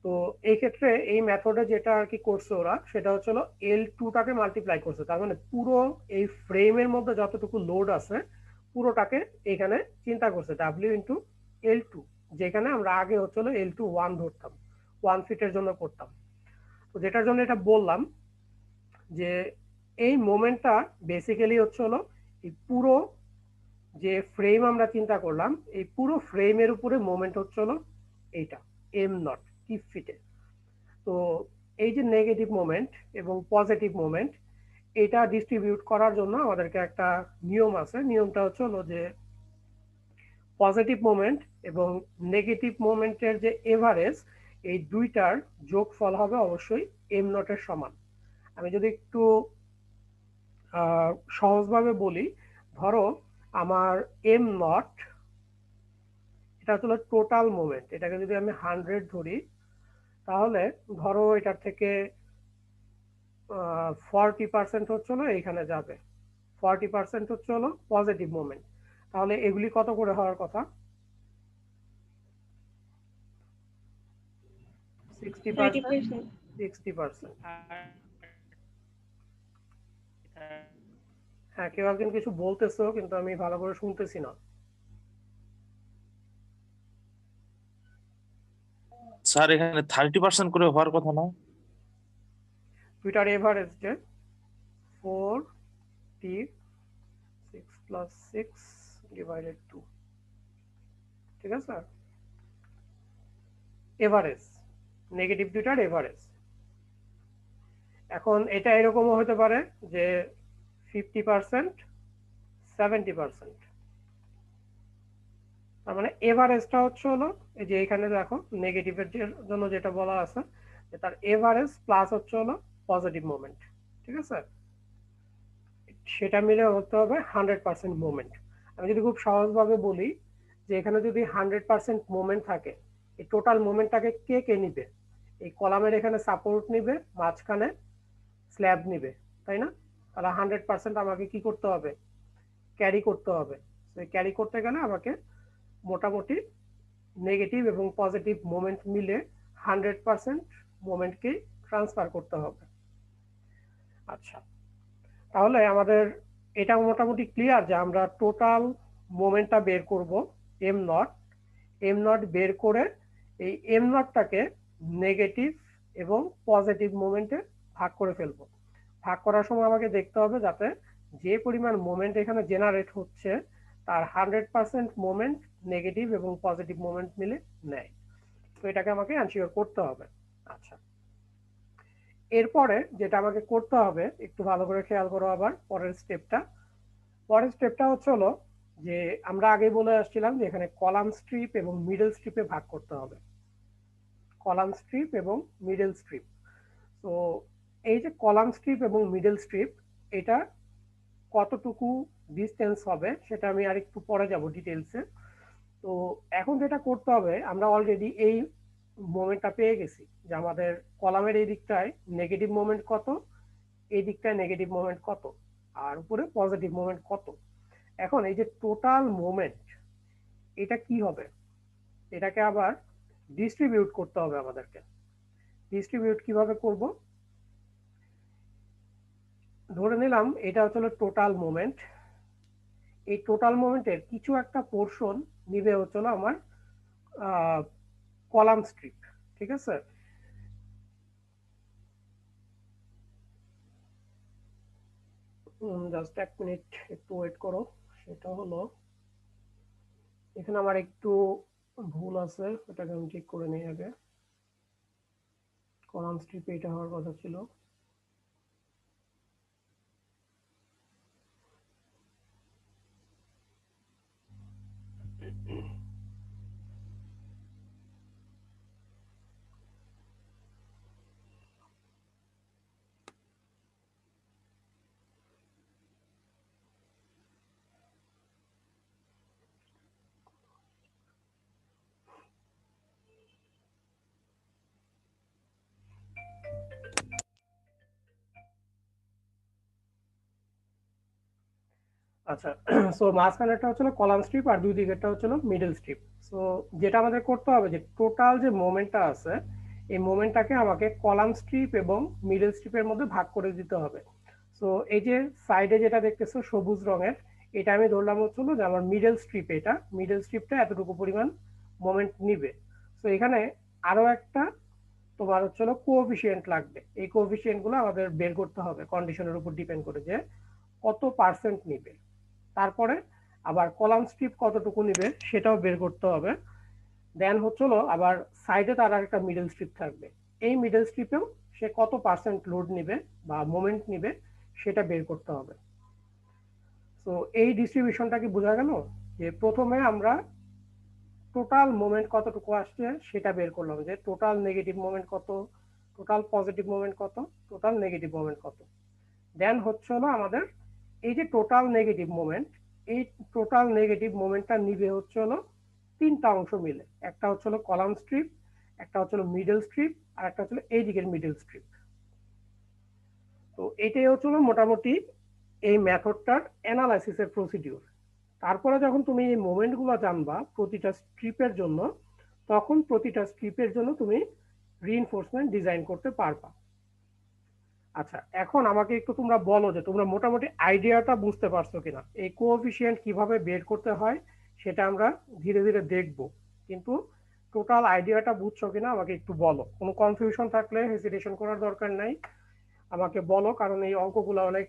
তো এই ক্ষেত্রে এই মেথডে যেটা আর কি করছে ওরা, সেটা হচ্ছে হলো L2 টাকে মাল্টিপ্লাই করছে। তার মানে পুরো এই ফ্রেমের মধ্যে যতটুকু লোড আছে পুরোটাকে এখানে চিন্তা করছে W ইন্টু L2, যেখানে আমরা আগে হচ্ছে হলো L2 1 ধরতাম, 1 ফিটের জন্য করতাম। তো যেটার জন্য এটা বললাম যে এই মোমেন্টটা বেসিক্যালি হচ্ছে হলো এই পুরো যে ফ্রেম আমরা চিন্তা করলাম, এই পুরো ফ্রেমের উপরে মোমেন্ট হচ্ছে হলো এইটা এম নট কি ফিটে। তো এই যে নেগেটিভ মোমেন্ট এবং পজিটিভ মোমেন্ট, এটা ডিস্ট্রিবিউট করার জন্য আমাদেরকে একটা নিয়ম আছে। নিয়মটা হচ্ছে হলো যে পজিটিভ মোমেন্ট এবং নেগেটিভ মোমেন্টের যে এভারেজ, এই দুইটার যোগফল হবে অবশ্যই এম নটের সমান। আমি যদি একটু সহজভাবে বলি, ধরো আমার এম নট, এটা হচ্ছে টোটাল মোমেন্ট, এটাকে যদি আমি 100 ধরি, তাহলে ধরো এটার থেকে 40% হচ্ছে হলো এইখানে যাবে, 40% হচ্ছে হলো পজিটিভ মোমেন্ট। তাহলে এগুলি কত করে হওয়ার কথা? 60%, 60%। হ্যাঁ, কেউ একজন কিছু বলতেছো কিন্তু আমি ভালো করে শুনতেছি না। স্যার এখানে 30% করে হওয়ার কথা না? দুইটার এভারেজ যে 46 প্লাস 6 ডিভাইডেড 2, ঠিক আছে? এভারেজ, নেগেটিভ দুইটার এভারেজ। এখন এটা এরকমও হতে পারে যে 50%, 70%। তার মানে এভারেজটা হচ্ছে হলো এই যে এখানে দেখো নেগেটিভের জন্য যেটা বলা আছে, যে তার এভারেজ প্লাস হচ্ছে হলো পজিটিভ মোমেন্ট, ঠিক আছে? সেটা মিলে হতে হবে 100% মোমেন্ট। আমি যদি খুব সহজভাবে বলি যে এখানে যদি 100% মোমেন্ট থাকে, এই টোটাল মোমেন্টটাকে কে কে নিবে? এই কলামের এখানে সাপোর্ট নিবে, মাঝখানে স্ল্যাব নিবে, তাই না? তাহলে 100% আমাকে কি করতে হবে? ক্যারি করতে হবে। ক্যারি করতে গেলে আমাকে মোটামুটি নেগেটিভ এবং পজিটিভ মোমেন্ট মিলে 100% মোমেন্টকে ট্রান্সফার করতে হবে। আচ্ছা, তাহলে আমাদের এটা মোটামুটি ক্লিয়ার যে আমরা টোটাল মোমেন্টটা বের করব এম নট বের করে এই এম নটটাকে নেগেটিভ এবং পজিটিভ মোমেন্টে ভাগ করে ফেলবো। ভাগ করার সময় আমাকে দেখতে হবে যাতে যে পরিমাণ মোমেন্ট এখানে জেনারেট হচ্ছে তার 100% মোমেন্ট নেগেটিভ এবং পজিটিভ মোমেন্ট মিলে নেয়। তো এটাকে আমাকে এনশিওর করতে হবে। আচ্ছা, এরপরে যেটা আমাকে করতে হবে একটু ভালো করে খেয়াল করো আবার পরের স্টেপটা হচ্ছে হলো যে আমরা আগে বলে আসছিলাম যে এখানে কলাম স্ট্রিপ এবং মিডল স্ট্রিপে ভাগ করতে হবে। কলাম স্ট্রিপ এবং মিডল স্ট্রিপ। তো এই যে কলাম স্ট্রিপ এবং মিডল স্ট্রিপ এটা কতটুকু ডিসটেন্স হবে সেটা আমি আর একটু পরে যাব ডিটেলসে। তো এখন যেটা করতে হবে, আমরা অলরেডি এই মোমেন্টটা পেয়ে গেছি যে আমাদের কলামের এই দিকটায় নেগেটিভ মোমেন্ট কত, এই দিকটায় নেগেটিভ মোমেন্ট কত, আর উপরে পজিটিভ মোমেন্ট কত। এখন এই যে টোটাল মোমেন্ট এটা কি হবে, এটাকে আবার ডিস্ট্রিবিউট করতে হবে আমাদেরকে। ডিস্ট্রিবিউট কিভাবে করব, ধরে নিলাম এটা হচ্ছে টোটাল মোমেন্ট। এই টোটাল মোমেন্টের কিছু একটা পোর্শন নিবে হচ্ছে আমার কলাম স্ট্রিপ, ঠিক আছে। জাস্ট এক মিনিট একটু ওয়েট করো। সেটা হলো এখানে আমার একটু ভুল আছে, ওটাকে আমি ঠিক করে নিই আগে। কলাম স্ট্রিপে এটা হওয়ার কথা ছিল। আচ্ছা, সো মাঝখানেরটা হচ্ছিল কলাম স্ট্রিপ আর দুই দিকেরটা হচ্ছিল মিডল স্ট্রিপ। সো যেটা আমাদের করতে হবে যে টোটাল যে মোমেন্টটা আছে এই মোমেন্টটাকে আমাকে কলাম স্ট্রিপ এবং মিডল স্ট্রিপের মধ্যে ভাগ করে দিতে হবে। সো এই যে সাইডে যেটা দেখতেছো সবুজ রঙের, এটা আমি ধরলাম হচ্ছিল যে আমার মিডল স্ট্রিপ, এটা মিডল স্ট্রিপটা এতটুকু পরিমাণ মোমেন্ট নিবে। সো এখানে আরো একটা তোমার হচ্ছিল কোএফিসিয়েন্ট লাগবে। এই কোএফিসিয়েন্ট গুলো আমাদের বের করতে হবে কন্ডিশনের উপর ডিপেন্ড করে যে কত পার্সেন্ট নিবে। তারপরে আবার কলাম স্ট্রিপ কতটুকু নিবে সেটাও বের করতে হবে। দেন হচ্ছিল আবার সাইডে তার একটা মিডল স্ট্রিপ থাকবে, এই মিডল স্ট্রিপেও সে কত পার্সেন্ট লোড নিবে বা মোমেন্ট নিবে সেটা বের করতে হবে। তো এই ডিস্ট্রিবিউশনটা কি বোঝা গেল যে প্রথমে আমরা টোটাল মোমেন্ট কতটুকু আসছে সেটা বের করলাম, যে টোটাল নেগেটিভ মোমেন্ট কত, টোটাল পজিটিভ মোমেন্ট কত, টোটাল নেগেটিভ মোমেন্ট কত। দেন হচ্ছে হলো আমাদের এই যে টোটাল নেগেটিভ মোমেন্ট, এই টোটাল নেগেটিভ মোমেন্টটা নিবে হচ্ছে হলো তিনটা অংশ মিলে। একটা হচ্ছে হলো কলাম স্ট্রিপ, একটা হচ্ছে হলো মিডল স্ট্রিপ, আর একটা হচ্ছে এই দিকের মিডল স্ট্রিপ। তো এটাই হচ্ছে হলো মোটামুটি এই মেথডটার অ্যানালাইসিসের প্রসিডিউর। তারপরে যখন তুমি এই মোমেন্টগুলো জানবা প্রতিটা স্ট্রিপের জন্য, তখন প্রতিটা স্ট্রিপের জন্য তুমি রিইনফোর্সমেন্ট ডিজাইন করতে পারবা। আচ্ছা, এখন আমাকে একটু তোমরা বলো যে তোমরা মোটামুটি আইডিয়াটা বুঝতে পারছো কিনা। এই কোএফিসিয়েন্ট কিভাবে বের করতে হয় সেটা আমরা ধীরে ধীরে দেখব, কিন্তু টোটাল আইডিয়াটা বুঝছো কিনা আমাকে একটু বলো। কোনো কনফিউশন থাকলে হেজিটেশন করার দরকার নাই, আমাকে বলো, কারণ এই অঙ্কগুলো অনেক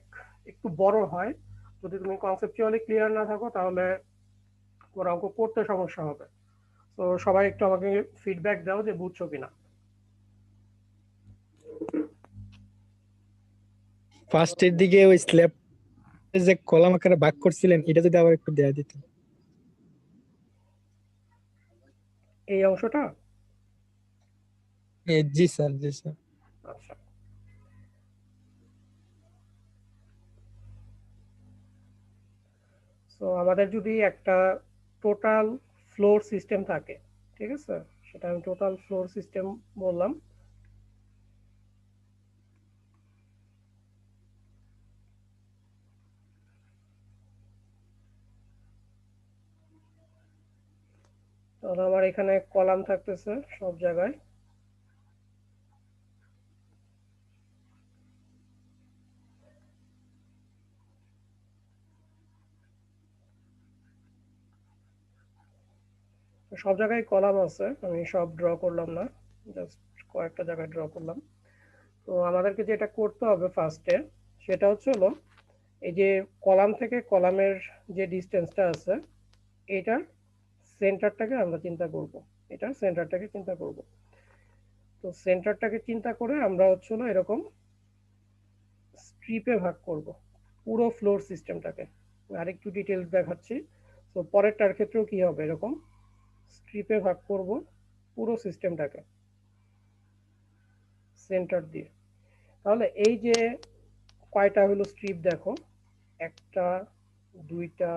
একটু বড় হয়। যদি তুমি কনসেপচুয়ালি ক্লিয়ার না থাকো তাহলে তোমার অঙ্ক করতে সমস্যা হবে। তো সবাই একটু আমাকে ফিডব্যাক দাও যে বুঝছো কিনা। ফার্স্টের দিকে ওই স্ল্যাব যে কলাম আকারে ভাগ করছিলেন এটা যদি আবার একটু দেয়া দিতেন। এই অংশটা, জি স্যার, জি স্যার। আচ্ছা, তো আমাদের যদি একটা টোটাল ফ্লোর সিস্টেম থাকে, ঠিক আছে, সেটা আমি টোটাল ফ্লোর সিস্টেম বললাম। তাহলে আমার এখানে কলাম থাকতেছে সব জায়গায়, সব জায়গায় কলাম আছে, আমি সব ড্র করলাম না, জাস্ট কয়েকটা জায়গায় ড্র করলাম। তো আমাদেরকে যেটা করতে হবে ফার্স্টে সেটা হলো এই যে কলাম থেকে কলামের যে ডিস্টেন্সটা আছে এটার সেন্টারটাকে আমরা চিন্তা করব, এটার সেন্টারটাকে চিন্তা করব। তো সেন্টারটাকে চিন্তা করে আমরা হলো এরকম স্ট্রিপে ভাগ করব পুরো ফ্লোর সিস্টেমটাকে। আরেকটু ডিটেলস দেখাচ্ছি। তো পরেরটার ক্ষেত্রেও কি হবে, এরকম স্ট্রিপে ভাগ করব পুরো সিস্টেমটাকে সেন্টার দিয়ে। তাহলে এই যে কয়টা হলো স্ট্রিপ দেখো, একটা, দুইটা,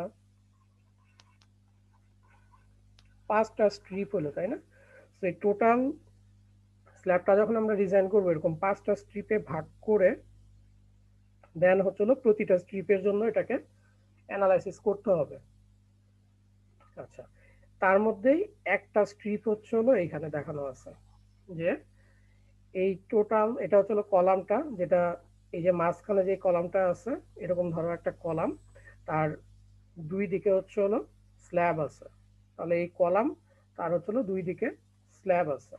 পাঁচটা স্ট্রিপ হলো, তাই না? তো এই টোটাল স্ল্যাবটা যখন আমরা ডিজাইন করবো এরকম পাঁচটা স্ট্রিপে ভাগ করে দেন হলো প্রতিটা স্ট্রিপের জন্য এটাকে অ্যানালাইসিস করতে হবে। আচ্ছা, তার মধ্যেই একটা স্ট্রিপ হলো এইখানে দেখানো আছে যে এই টোটাল এটা হলো কলামটা, যেটা এই যে মাঝখানে যে কলামটা আছে এরকম ধরো একটা কলাম, তার দুই দিকে হলো স্ল্যাব আছে। তাহলে এই কলাম তার হলো দুই দিকে স্ল্যাব আছে।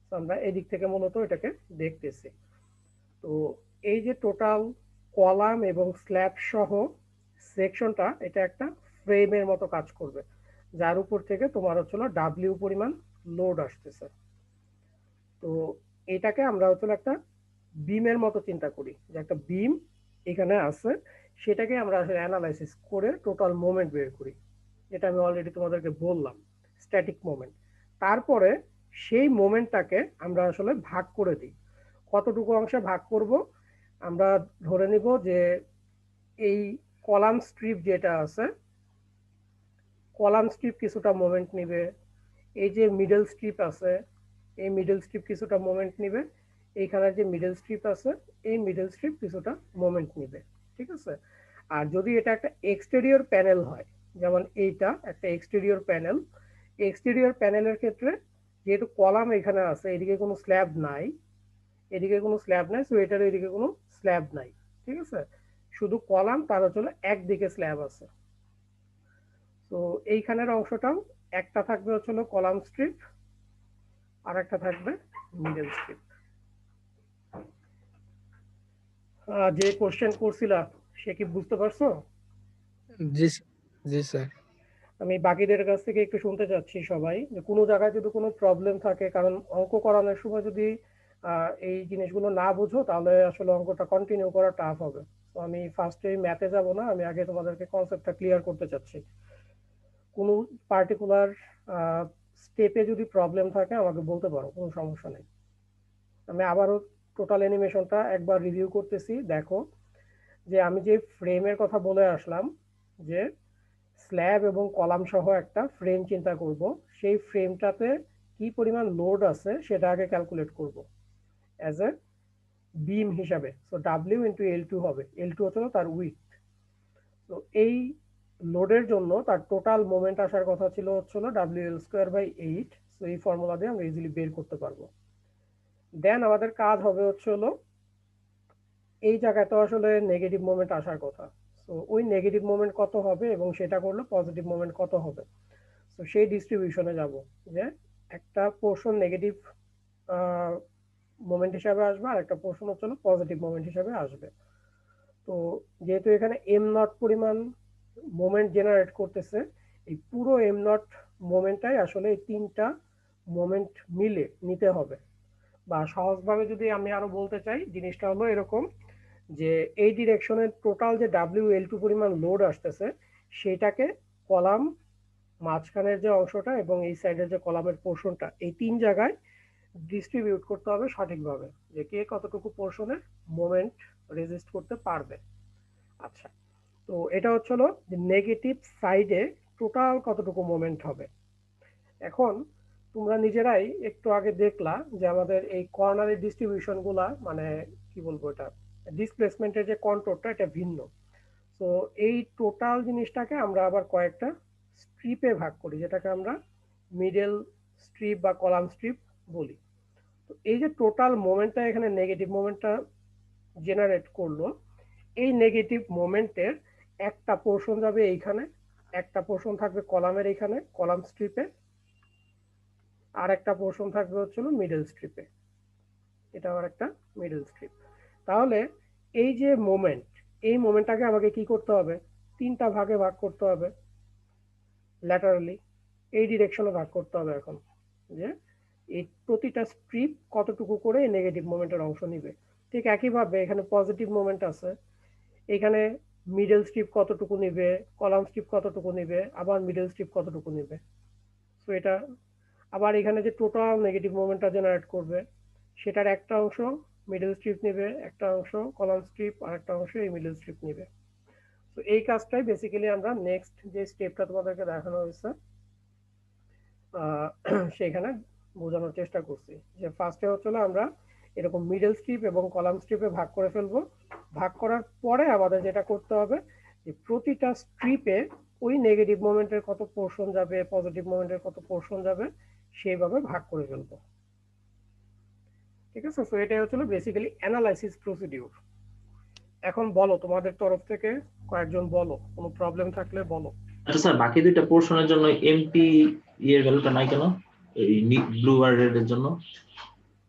তো আমরা এই দিক থেকে মূলত এটাকে দেখতেছি। তো এই যে টোটাল কলাম এবং স্ল্যাব সহ সেকশনটা এটা একটা ফ্রেমের মতো কাজ করবে, যার উপর থেকে তোমার হলো ডাব্লিউ পরিমাণ লোড আসতেছে। তো এটাকে আমরা একটা বিমের মতো চিন্তা করি, যে একটা বিম এখানে আছে, সেটাকে আমরা আসলে অ্যানালাইসিস করে টোটাল মোমেন্ট বের করি, যেটা আমি অলরেডি তোমাদেরকে বললাম স্ট্যাটিক মোমেন্ট। তারপরে সেই মোমেন্টটাকে আমরা আসলে ভাগ করে দিই। কতটুকু অংশে ভাগ করব, আমরা ধরে নিব যে এই কলাম স্ট্রিপ যেটা আছে, কলাম স্ট্রিপ কিছুটা মোমেন্ট নিবে, এই যে মিডল স্ট্রিপ আছে এই মিডল স্ট্রিপ কিছুটা মোমেন্ট নিবে, এইখানের যে মিডল স্ট্রিপ আছে এই মিডল স্ট্রিপ কিছুটা মোমেন্ট নিবে, ঠিক আছে? আর যদি এটা একটা এক্সটেরিয়র প্যানেল হয়, যেমন এইটা একটা এক্সটেরিয়র প্যানেল, এক্সটেরিয়র প্যানেলের ক্ষেত্রে যেহেতু কলাম এখানে আছে, এদিকে কোনো স্ল্যাব নাই, এদিকে কোনো স্ল্যাব নাই, সো এটার এদিকে কোনো স্ল্যাব নাই, ঠিক আছে? শুধু কলাম, তার হলো একদিকে স্ল্যাব আছে। তো এইখানের অংশটাও একটা থাকবে হলো কলাম স্ট্রিপ, আর একটা থাকবে মিডল স্ট্রিপ। যে কোশ্চেন করছিলা সে কি বুঝতে পারছো? জি জি স্যার। আমি বাকিদের কাছ থেকে একটু শুনতে চাচ্ছি সবাই, যে কোনো জায়গায় যদি কোনো প্রবলেম থাকে, কারণ অঙ্ক করানোর সময় যদি এই জিনিসগুলো না বুঝো তাহলে আসলে অঙ্কটা কন্টিনিউ করা টাফ হবে। তো আমি ফার্স্টে ম্যাথে যাব না, আমি আগে তোমাদেরকে কনসেপ্টটা ক্লিয়ার করতে চাচ্ছি। কোনো পার্টিকুলার স্টেপে যদি প্রবলেম থাকে আমাকে বলতে পারো, কোনো সমস্যা নেই। আমি আবারও টোটাল অ্যানিমেশনটা একবার রিভিউ করতেছি। দেখো যে আমি যে ফ্রেমের কথা বলে আসলাম, যে স্ল্যাব এবং কলাম সহ একটা ফ্রেম চিন্তা করব, সেই ফ্রেমটাতে কি পরিমাণ লোড আছে সেটা আগে ক্যালকুলেট করব অ্যাজ এ বিম হিসাবে। সো ডাব্লিউ ইন্টু L2 হবে, L2 হলো তার উইথ। তো এই লোডের জন্য তার টোটাল মোমেন্ট আসার কথা ছিল হলো WL²/8। সো এই ফর্মুলা দিয়ে আমরা ইজিলি বের করতে পারবো। দেন আমাদের কাজ হবে হলো এই জায়গায় তো আসলে নেগেটিভ মোমেন্ট আসার কথা, সো ওই নেগেটিভ মোমেন্ট কত হবে এবং সেটা করলে পজিটিভ মোমেন্ট কত হবে। সো সেই ডিস্ট্রিবিউশনে যাব, যে একটা পোর্শন নেগেটিভ মোমেন্ট হিসাবে আসবে আর একটা পোর্শন হলো পজিটিভ মোমেন্ট হিসাবে আসবে। তো যেহেতু এখানে m0 পরিমাণ মোমেন্ট জেনারেট করতেছে, এই পুরো m0 মোমেন্টটাই আসলে এই তিনটা মোমেন্ট মিলে নিতে হবে। বা সহজভাবে যদি আমি আরো বলতে চাই, জিনিসটা হলো এরকম, যে এই ডিরেকশনের টোটাল যে WL2 পরিমাণ লোড আসতেছে সেটাকে কলাম মাঝখানের যে অংশটা এবং এই সাইডের যে কলামের পোর্শনটা, এই তিন জায়গায় ডিস্ট্রিবিউট করতে হবে সঠিকভাবে, যে কে কতটুকু পোর্শনের মোমেন্ট রেজিস্ট করতে পারবে। আচ্ছা, তো এটা হলো যে নেগেটিভ সাইডে টোটাল কতটুকু মোমেন্ট হবে। এখন তোমরা নিজেরাই একটু আগে দেখলা যে আমাদের এই কর্নারের ডিস্ট্রিবিউশন গুলা, মানে কি বলবো, এটা ডিসপ্লেসমেন্টের যে কন্ট্রোলটা এটা ভিন্ন। তো এই টোটাল জিনিসটাকে আমরা আবার কয়েকটা স্ট্রিপে ভাগ করি, যেটাকে আমরা মিডল স্ট্রিপ বা কলাম স্ট্রিপ বলি। তো এই যে টোটাল মোমেন্টটা এখানে নেগেটিভ মোমেন্টটা জেনারেট করলো, এই নেগেটিভ মোমেন্টের একটা পোর্শন যাবে এইখানে, একটা পোর্শন থাকবে কলামের এইখানে কলাম স্ট্রিপে, আর একটা পোর্শন থাকবে হচ্ছে মিডল স্ট্রিপে, এটা আর একটা মিডল স্ট্রিপ। তাহলে এই যে মোমেন্ট, এই মোমেন্টটাকে আমাকে কি করতে হবে, তিনটা ভাগে ভাগ করতে হবে ল্যাটারালি, এই ডিরেকশনে ভাগ করতে হবে এখন, যে এই প্রতিটা স্ট্রিপ কতটুকু করে নেগেটিভ মোমেন্টের অংশ নিবে। ঠিক একইভাবে এখানে পজিটিভ মোমেন্ট আছে, এখানে মিডল স্ট্রিপ কতটুকু নিবে, কলাম স্ট্রিপ কতটুকু নিবে, আবার মিডল স্ট্রিপ কতটুকু নিবে। সো এটা আবার এখানে যে টোটাল নেগেটিভ মোমেন্টটা জেনারেট করবে সেটার একটা অংশ মিডল স্ট্রিপ নিবে, একটা অংশ কলাম স্ট্রিপ, আর একটা অংশ এই মিডল স্ট্রিপ নিবে। তো এই কাজটাই বেসিক্যালি আমরা নেক্সট যে স্টেপটা তোমাদেরকে দেখানো হয়েছে সেখানে বোঝানোর চেষ্টা করছি। যে ফার্স্টে হচ্ছে আমরা এরকম মিডল স্ট্রিপ এবং কলাম স্ট্রিপে ভাগ করে ফেলবো। ভাগ করার পরে আমাদের যেটা করতে হবে যে প্রতিটা স্ট্রিপে ওই নেগেটিভ মোমেন্টের কত পোর্শন যাবে, পজিটিভ মোমেন্টের কত পোর্শন যাবে, সেইভাবে ভাগ করে ফেলবো। ঠিক আছে, সো এটাই হচ্ছে বেসিক্যালি অ্যানালাইসিস প্রসিডিউর। এখন বলো তোমাদের তরফ থেকে কয়েকজন বলো, কোনো প্রবলেম থাকলে বলো। আচ্ছা স্যার, বাকি দুইটা পোর্শনের জন্য এমপি এর ভ্যালুটা নাই কেন, এই ব্লু আর রেড এর জন্য?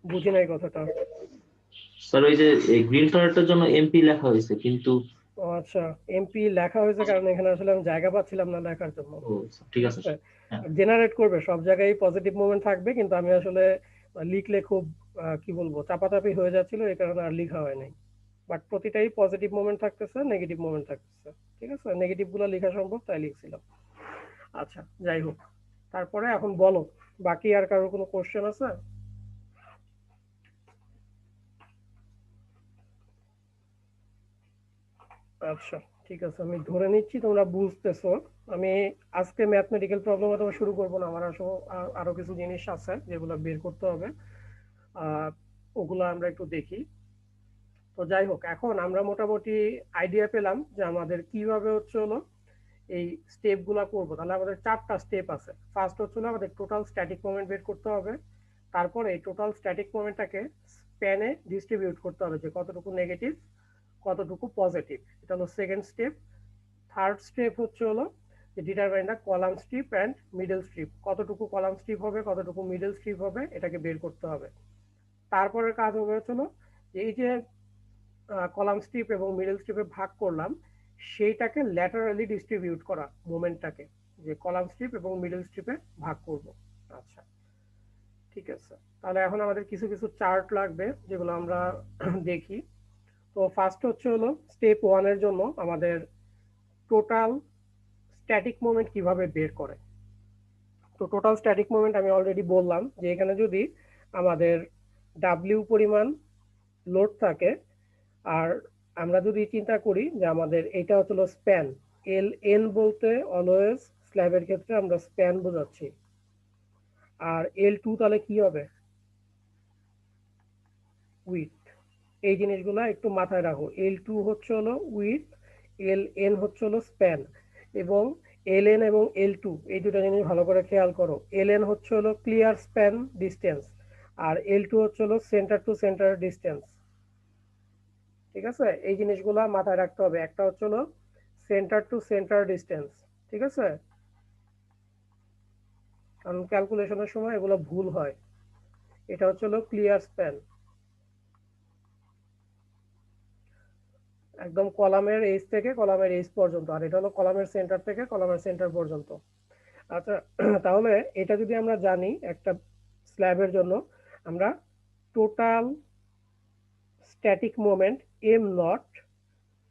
বুঝি নাই কথাটা। স্যার ওই যে গ্রিন কালারটার জন্য এমপি লেখা হয়েছে কিন্তু। ও আচ্ছা, এমপি লেখা হয়েছে কারণ এখানে আসলে আমি জায়গা পাচ্ছিলাম না লেখার জন্য। ও ঠিক আছে। জেনারেট করবে সব জায়গায় পজিটিভ মোমেন্ট থাকবে, কিন্তু আমি আসলে লিখলে খুব কি বলবো চাপাচাপি হয়ে যাচ্ছিল, এই কারণে আর লেখা হয় নাই। বাট প্রতিটাই পজিটিভ মোমেন্ট থাকতেছে, নেগেটিভ মোমেন্ট থাকতেছে। ঠিক আছে, নেগেটিভ গুলো লেখা সম্ভব তাই লিখছিলাম। আচ্ছা যাই হোক, তারপরে এখন বলো বাকি আর কারোর কোনো কোশ্চেন আছে? আচ্ছা ঠিক আছে, আমি ধরে নিচ্ছি তোমরা বুঝতেছো। আমি আজকে ম্যাথমেটিক্যাল প্রবলেম অথবা শুরু করবো না, আমার আসলে আরো কিছু জিনিস আছে যেগুলো বের করতে হবে, ওগুলো আমরা একটু দেখি। তো যাই হোক, এখন আমরা মোটামুটি আইডিয়া পেলাম যে আমাদের কিভাবে এই স্টেপ গুলা করবো। তাহলে আমাদের 4টা স্টেপ আছে। ফার্স্ট হচ্ছে আমাদের টোটাল স্ট্যাটিক মোমেন্ট বের করতে হবে, তারপরে এই টোটাল স্ট্যাটিক মোমেন্টটাকে স্প্যানে ডিস্ট্রিবিউট করতে হবে, যে কতটুকু নেগেটিভ কতটুকু পজিটিভ, এটা হলো সেকেন্ড স্টেপ। থার্ড স্টেপ হচ্ছে যে determine the column strip and middle strip, কতটুকু কলাম স্ট্রিপ হবে কতটুকু মিডল স্ট্রিপ হবে এটাকে বের করতে হবে। তারপরে কাজ হবে যে এই যে কলাম স্ট্রিপ এবং মিডল স্ট্রিপে ভাগ করলাম সেইটাকে ল্যাটারালি ডিস্ট্রিবিউট করা মোমেন্টটাকে, যে কলাম স্ট্রিপ এবং মিডল স্ট্রিপে ভাগ করব। আচ্ছা ঠিক আছে, তাহলে এখন আমাদের কিছু কিছু চার্ট লাগবে যেগুলো আমরা দেখি। তো ফার্স্ট হচ্ছে স্টেপ 1 এর জন্য আমাদের টোটাল স্ট্যাটিক মোমেন্ট কিভাবে বের করে। তো টোটাল স্ট্যাটিক মোমেন্ট আমি অলরেডি বললাম যে এখানে যদি আমাদের ডাব্লিউ পরিমাণ লোড থাকে, আর আমরা যদি চিন্তা করি যে আমাদের এটা হচ্ছে স্প্যান, এল এন বলতে অলওয়েজ স্ল্যাবের ক্ষেত্রে আমরা স্প্যান বোঝাচ্ছি, আর এল টু তাহলে কি হবে, উইথ। এই জিনিসগুলো একটু মাথায় রাখো, এল টু হচ্ছে উইথ, এল এন হচ্ছে স্প্যান, এবং এল এন এবং এল টু এই দুটো জিনিস ভালো করে খেয়াল করো। এল এন হচ্ছে ক্লিয়ার স্প্যান ডিস্টেন্স, আর এল টু হচ্ছে সেন্টার টু সেন্টার ডিস্টেন্স। ঠিক আছে, এই জিনিসগুলো মাথায় রাখতে হবে। একটা হচ্ছে সেন্টার টু সেন্টার ডিস্টেন্স, ঠিক আছে, কারণ ক্যালকুলেশনের সময় এগুলো ভুল হয়। এটা হচ্ছে ক্লিয়ার স্প্যান, একদম কলামের এইচ থেকে কলামের এইচ পর্যন্ত, আর এটা হলো কলামের সেন্টার থেকে কলামের সেন্টার পর্যন্ত। আচ্ছা তাহলে এটা যদি আমরা জানি একটা স্ল্যাবের জন্য, আমরা total static moment am not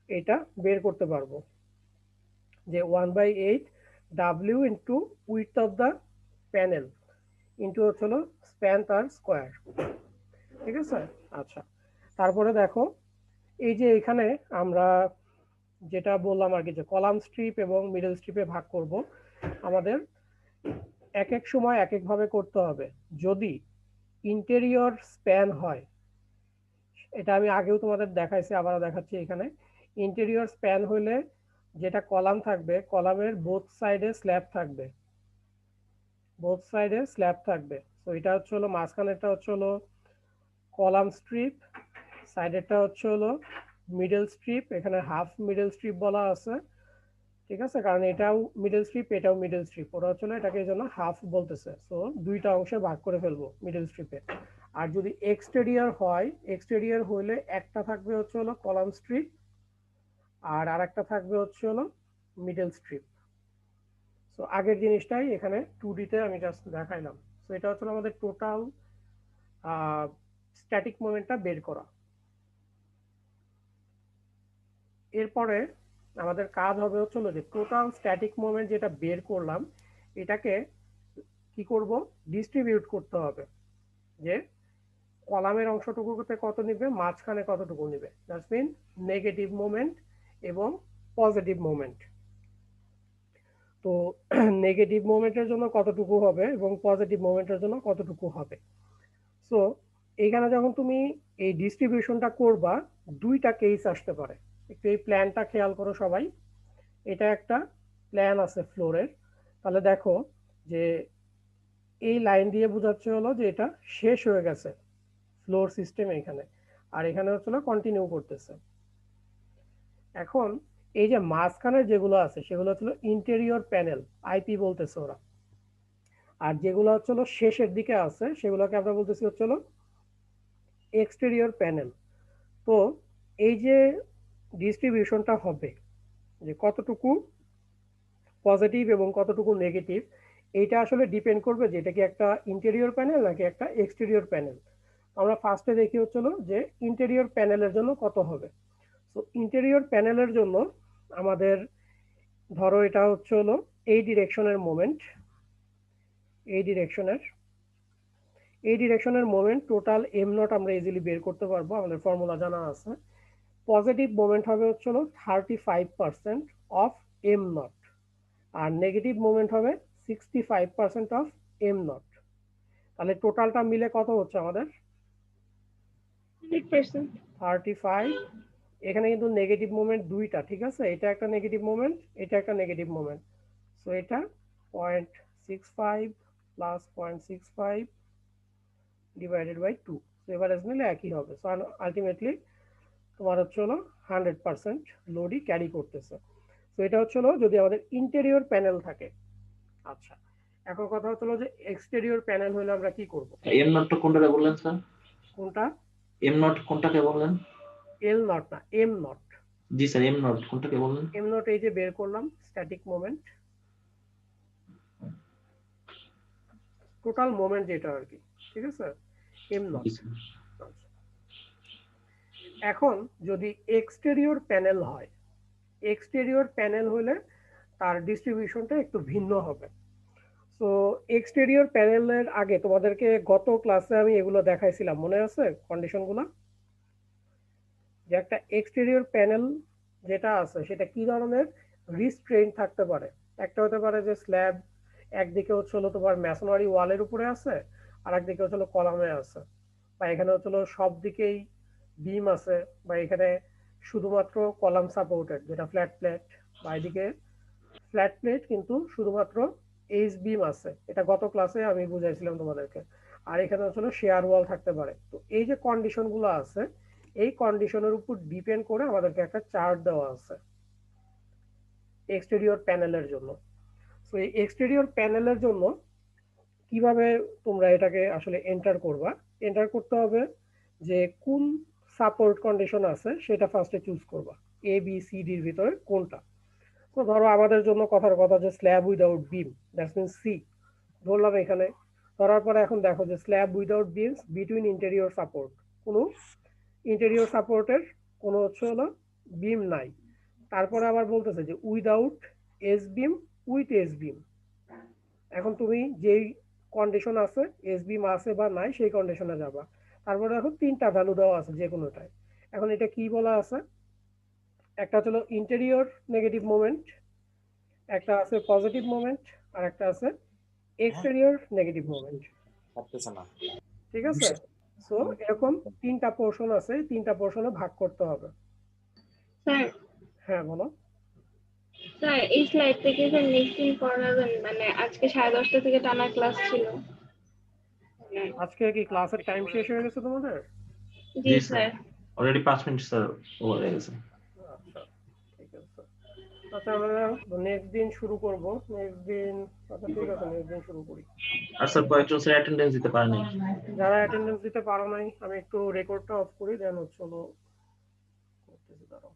এটা বের করতে পারবো, যে 1/8 W into width of the panel into হচ্ছে স্প্যান তার স্কোয়ার। ঠিক আছে, আচ্ছা তারপরে দেখো এই যে এখানে আমরা যেটা বললাম আর কি, যে কলাম স্ট্রিপ এবং মিডল স্ট্রিপে ভাগ করব, আমাদের এক এক সময় এক এক ভাবে করতে হবে। যদি ইন্টেরিয়র স্প্যান হয়, এটা আমি আগেও তোমাদের দেখাইছি, আবারও দেখাচ্ছি এখানে। ইন্টেরিয়র স্প্যান হইলে যেটা কলাম থাকবে, কলামের বোথ সাইডে স্ল্যাব থাকবে, বোথ সাইডে স্ল্যাব থাকবে। তো এটা হচ্ছে মাঝখানেরটা হচ্ছে কলাম স্ট্রিপ, সাইডেরটা হচ্ছে মিডল স্ট্রিপ, এখানে হাফ মিডল স্ট্রিপ বলা আছে, ঠিক আছে, কারণ এটাও মিডল স্ট্রিপ, এটাও মিডল স্ট্রিপ, ওরা হচ্ছে এটাকে এই জন্য হাফ বলতেছে। সো দুইটা অংশে ভাগ করে ফেলবো মিডল স্ট্রিপে। আর যদি এক্সটেরিয়র হয়, এক্সটেরিয়র হইলে একটা থাকবে হচ্ছে হলো কলাম স্ট্রিপ আর আরেকটা থাকবে হচ্ছে হলো মিডল স্ট্রিপ। সো আগের জিনিসটাই এখানে 2D তে আমি জাস্ট দেখাইলাম। সো এটা হচ্ছে আমাদের টোটাল স্ট্যাটিক মোমেন্টটা বের করা। এরপরে আমাদের কাজ হবে হচ্ছে যে টোটাল স্ট্যাটিক মোমেন্ট যেটা বের করলাম এটাকে কি করব, ডিস্ট্রিবিউট করতে হবে, যে কলামের অংশটুকুতে কত নিবে, মাঝখানে কতটুকু নিবে, দ্যাটস মিন নেগেটিভ মোমেন্ট এবং পজিটিভ মোমেন্ট। তো নেগেটিভ মোমেন্টের জন্য কতটুকু হবে এবং পজিটিভ মোমেন্টের জন্য কতটুকু হবে। সো এইখানে যখন তুমি এই ডিস্ট্রিবিউশনটা করবা দুইটা কেস আসতে পারে। একটু এই প্ল্যানটা খেয়াল করো সবাই, এটা একটা প্ল্যান আছে ফ্লোরের। তাহলে দেখো যে এই লাইন দিয়ে বোঝাচ্ছে হলো যে এটা শেষ হয়ে গেছে ফ্লোর সিস্টেম এখানে, আর এখানে হচ্ছে কন্টিনিউ করতেছে। এখন এই যে মাঝখানের যেগুলো আছে সেগুলো হচ্ছে ইন্টেরিয়র প্যানেল, আইপি বলতেছে ওরা, আর যেগুলো হচ্ছে শেষের দিকে আছে সেগুলোকে আমরা বলতেছি হচ্ছে এক্সটেরিয়র প্যানেল। তো এই যে ডিস্ট্রিবিউশনটা হবে যে কতটুকু পজিটিভ এবং কতটুকু নেগেটিভ, এইটা আসলে ডিপেন্ড করবে যে এটা কি একটা ইন্টেরিয়র প্যানেল নাকি একটা এক্সটেরিয়র প্যানেল। আমরা ফার্স্টে দেখি হচ্ছিল যে ইন্টেরিয়র প্যানেলের জন্য কত হবে। সো ইন্টেরিয়র প্যানেলের জন্য আমাদের ধরো এটা হচ্ছে হলো এই ডিরেকশনের মোমেন্ট, এই ডিরেকশনের মোমেন্ট টোটাল এম নট আমরা ইজিলি বের করতে পারবো, আমাদের ফর্মুলা জানা আছে। পজিটিভ মোমেন্ট হবে হচ্ছে 35% অফ এম নট আর নেগেটিভ মোমেন্ট হবে 65% অফ এম নট। তাহলে টোটালটা মিলে কত হচ্ছে আমাদের 100%। 35। এখানে কিন্তু নেগেটিভ মোমেন্ট দুইটা, ঠিক আছে, এটা একটা নেগেটিভ মোমেন্ট, এটা একটা নেগেটিভ মোমেন্ট। সো এটা 0.65 plus 0.65 divided by 2। So average নিলে একই হবে। সো আলটিমেটলি তোমার হচ্ছে 100% লোডই ক্যারি করতেছে। তো এটা হচ্ছে যদি আমাদের ইন্টেরিয়র প্যানেল থাকে। আচ্ছা, এখন কথা হচ্ছে যে এক্সটেরিয়র প্যানেল হলে আমরা কি করব। এম নটটা কোনটাকে বললেন স্যার? কোনটা? এম নট কোনটাকে বললেন? এল নট না, am not. G sir, am not কোনটাকে বললেন? এম নট এই যে বের করলাম স্ট্যাটিক মোমেন্ট, টোটাল মোমেন্ট যেটা আর কি, ঠিক আছে, এম নট। এখন যদি এক্সটেরিয়র প্যানেল হয়, এক্সটেরিয়র প্যানেল হলে তার ডিস্ট্রিবিউশনটা একটু ভিন্ন হবে। সো এক্সটেরিয়র প্যানেলের আগে তোমাদেরকে গত ক্লাসে আমি এগুলো দেখাইছিলাম, মনে আছে কন্ডিশনগুলো, যে একটা এক্সটেরিয়র প্যানেল যেটা আছে সেটা কি ধরনের রিস্ট্রেইন থাকতে পারে। একটা হতে পারে যে স্ল্যাব একদিকে হচ্ছে তোমার ম্যাসোনারি ওয়ালের উপরে আছে আর একদিকে হচ্ছে কলামে আছে, বা এখানে হচ্ছে সব দিকেই বিম আছে, বা এখানে শুধুমাত্র কলাম সাপোর্টেড যেটা ফ্ল্যাট প্লেট, বা এদিকে ফ্ল্যাট প্লেট কিন্তু শুধুমাত্র এইচ বিম আছে, এটা গত ক্লাসে আমি বুঝাইছিলাম তোমাদেরকে। আর এখানে হচ্ছে শেয়ার ওয়াল থাকতে পারে। তো এই যে কন্ডিশন গুলো আছে এই কন্ডিশনের উপর ডিপেন্ড করে আমাদেরকে একটা চার্ট দেওয়া আছে এক্সটেরিয়র প্যানেলের জন্য। তো এই এক্সটেরিয়র প্যানেলের জন্য কিভাবে তোমরা এটাকে আসলে এন্টার করবা, এন্টার করতে হবে যে কোন সাপোর্ট কন্ডিশন আছে সেটা ফার্স্টে চুজ করবা, এ বি সি ডির ভিতরে কোনটা। তো ধরো আমাদের জন্য কথার কথা যে slab without beam, that's mean C ধরলাম এখানে। ধরার পরে এখন দেখো যে slab without beams between interior support, কোনো ইন্টেরিয়র সাপোর্টের কোনো হচ্ছে হলো বিম নাই। তারপরে আবার বলতেছে যে without S beam with S beam. এখন তুমি যেই কন্ডিশন আছে এস বিম আছে বা নাই সেই কন্ডিশনে যাবা। তারপরে দেখো তিনটা ভ্যালু দেওয়া আছে যে কোনোটাই। এখন এটা কি বলা আছে, একটা হচ্ছে ইন্টেরিয়র নেগেটিভ মোমেন্ট, একটা আছে পজিটিভ মোমেন্ট, আর একটা আছে এক্সটেরিয়র নেগেটিভ মোমেন্ট, ঠিক আছে। সো এরকম তিনটা পোর্শন আছে, তিনটা পোর্শনে ভাগ করতে হবে। স্যার, হ্যাঁ বলো। স্যার এই স্লাইড থেকে স্যার নেক্সট দিন পড়াবেন, মানে আজকে 10:30 থেকে টানা ক্লাস ছিল। আজকে কি ক্লাসের টাইম শেষ হয়ে গেছে তোমাদের? জি sir. Already 5 minute sir over হয়ে গেছে। আচ্ছা ঠিক আছে। আচ্ছা আমরা নেক্সট দিন শুরু করব। নেক্সট দিন আচ্ছা ঠিক আছে, নেক্সট দিন শুরু করি। আর স্যার কয়েকজন স্যার অ্যাটেন্ডেন্স দিতে পারেনি। যারা অ্যাটেন্ডেন্স দিতে পারো নাই, আমি একটু রেকর্ডটা অফ করি, দেন হচ্ছে করতেছি, দাঁড়াও।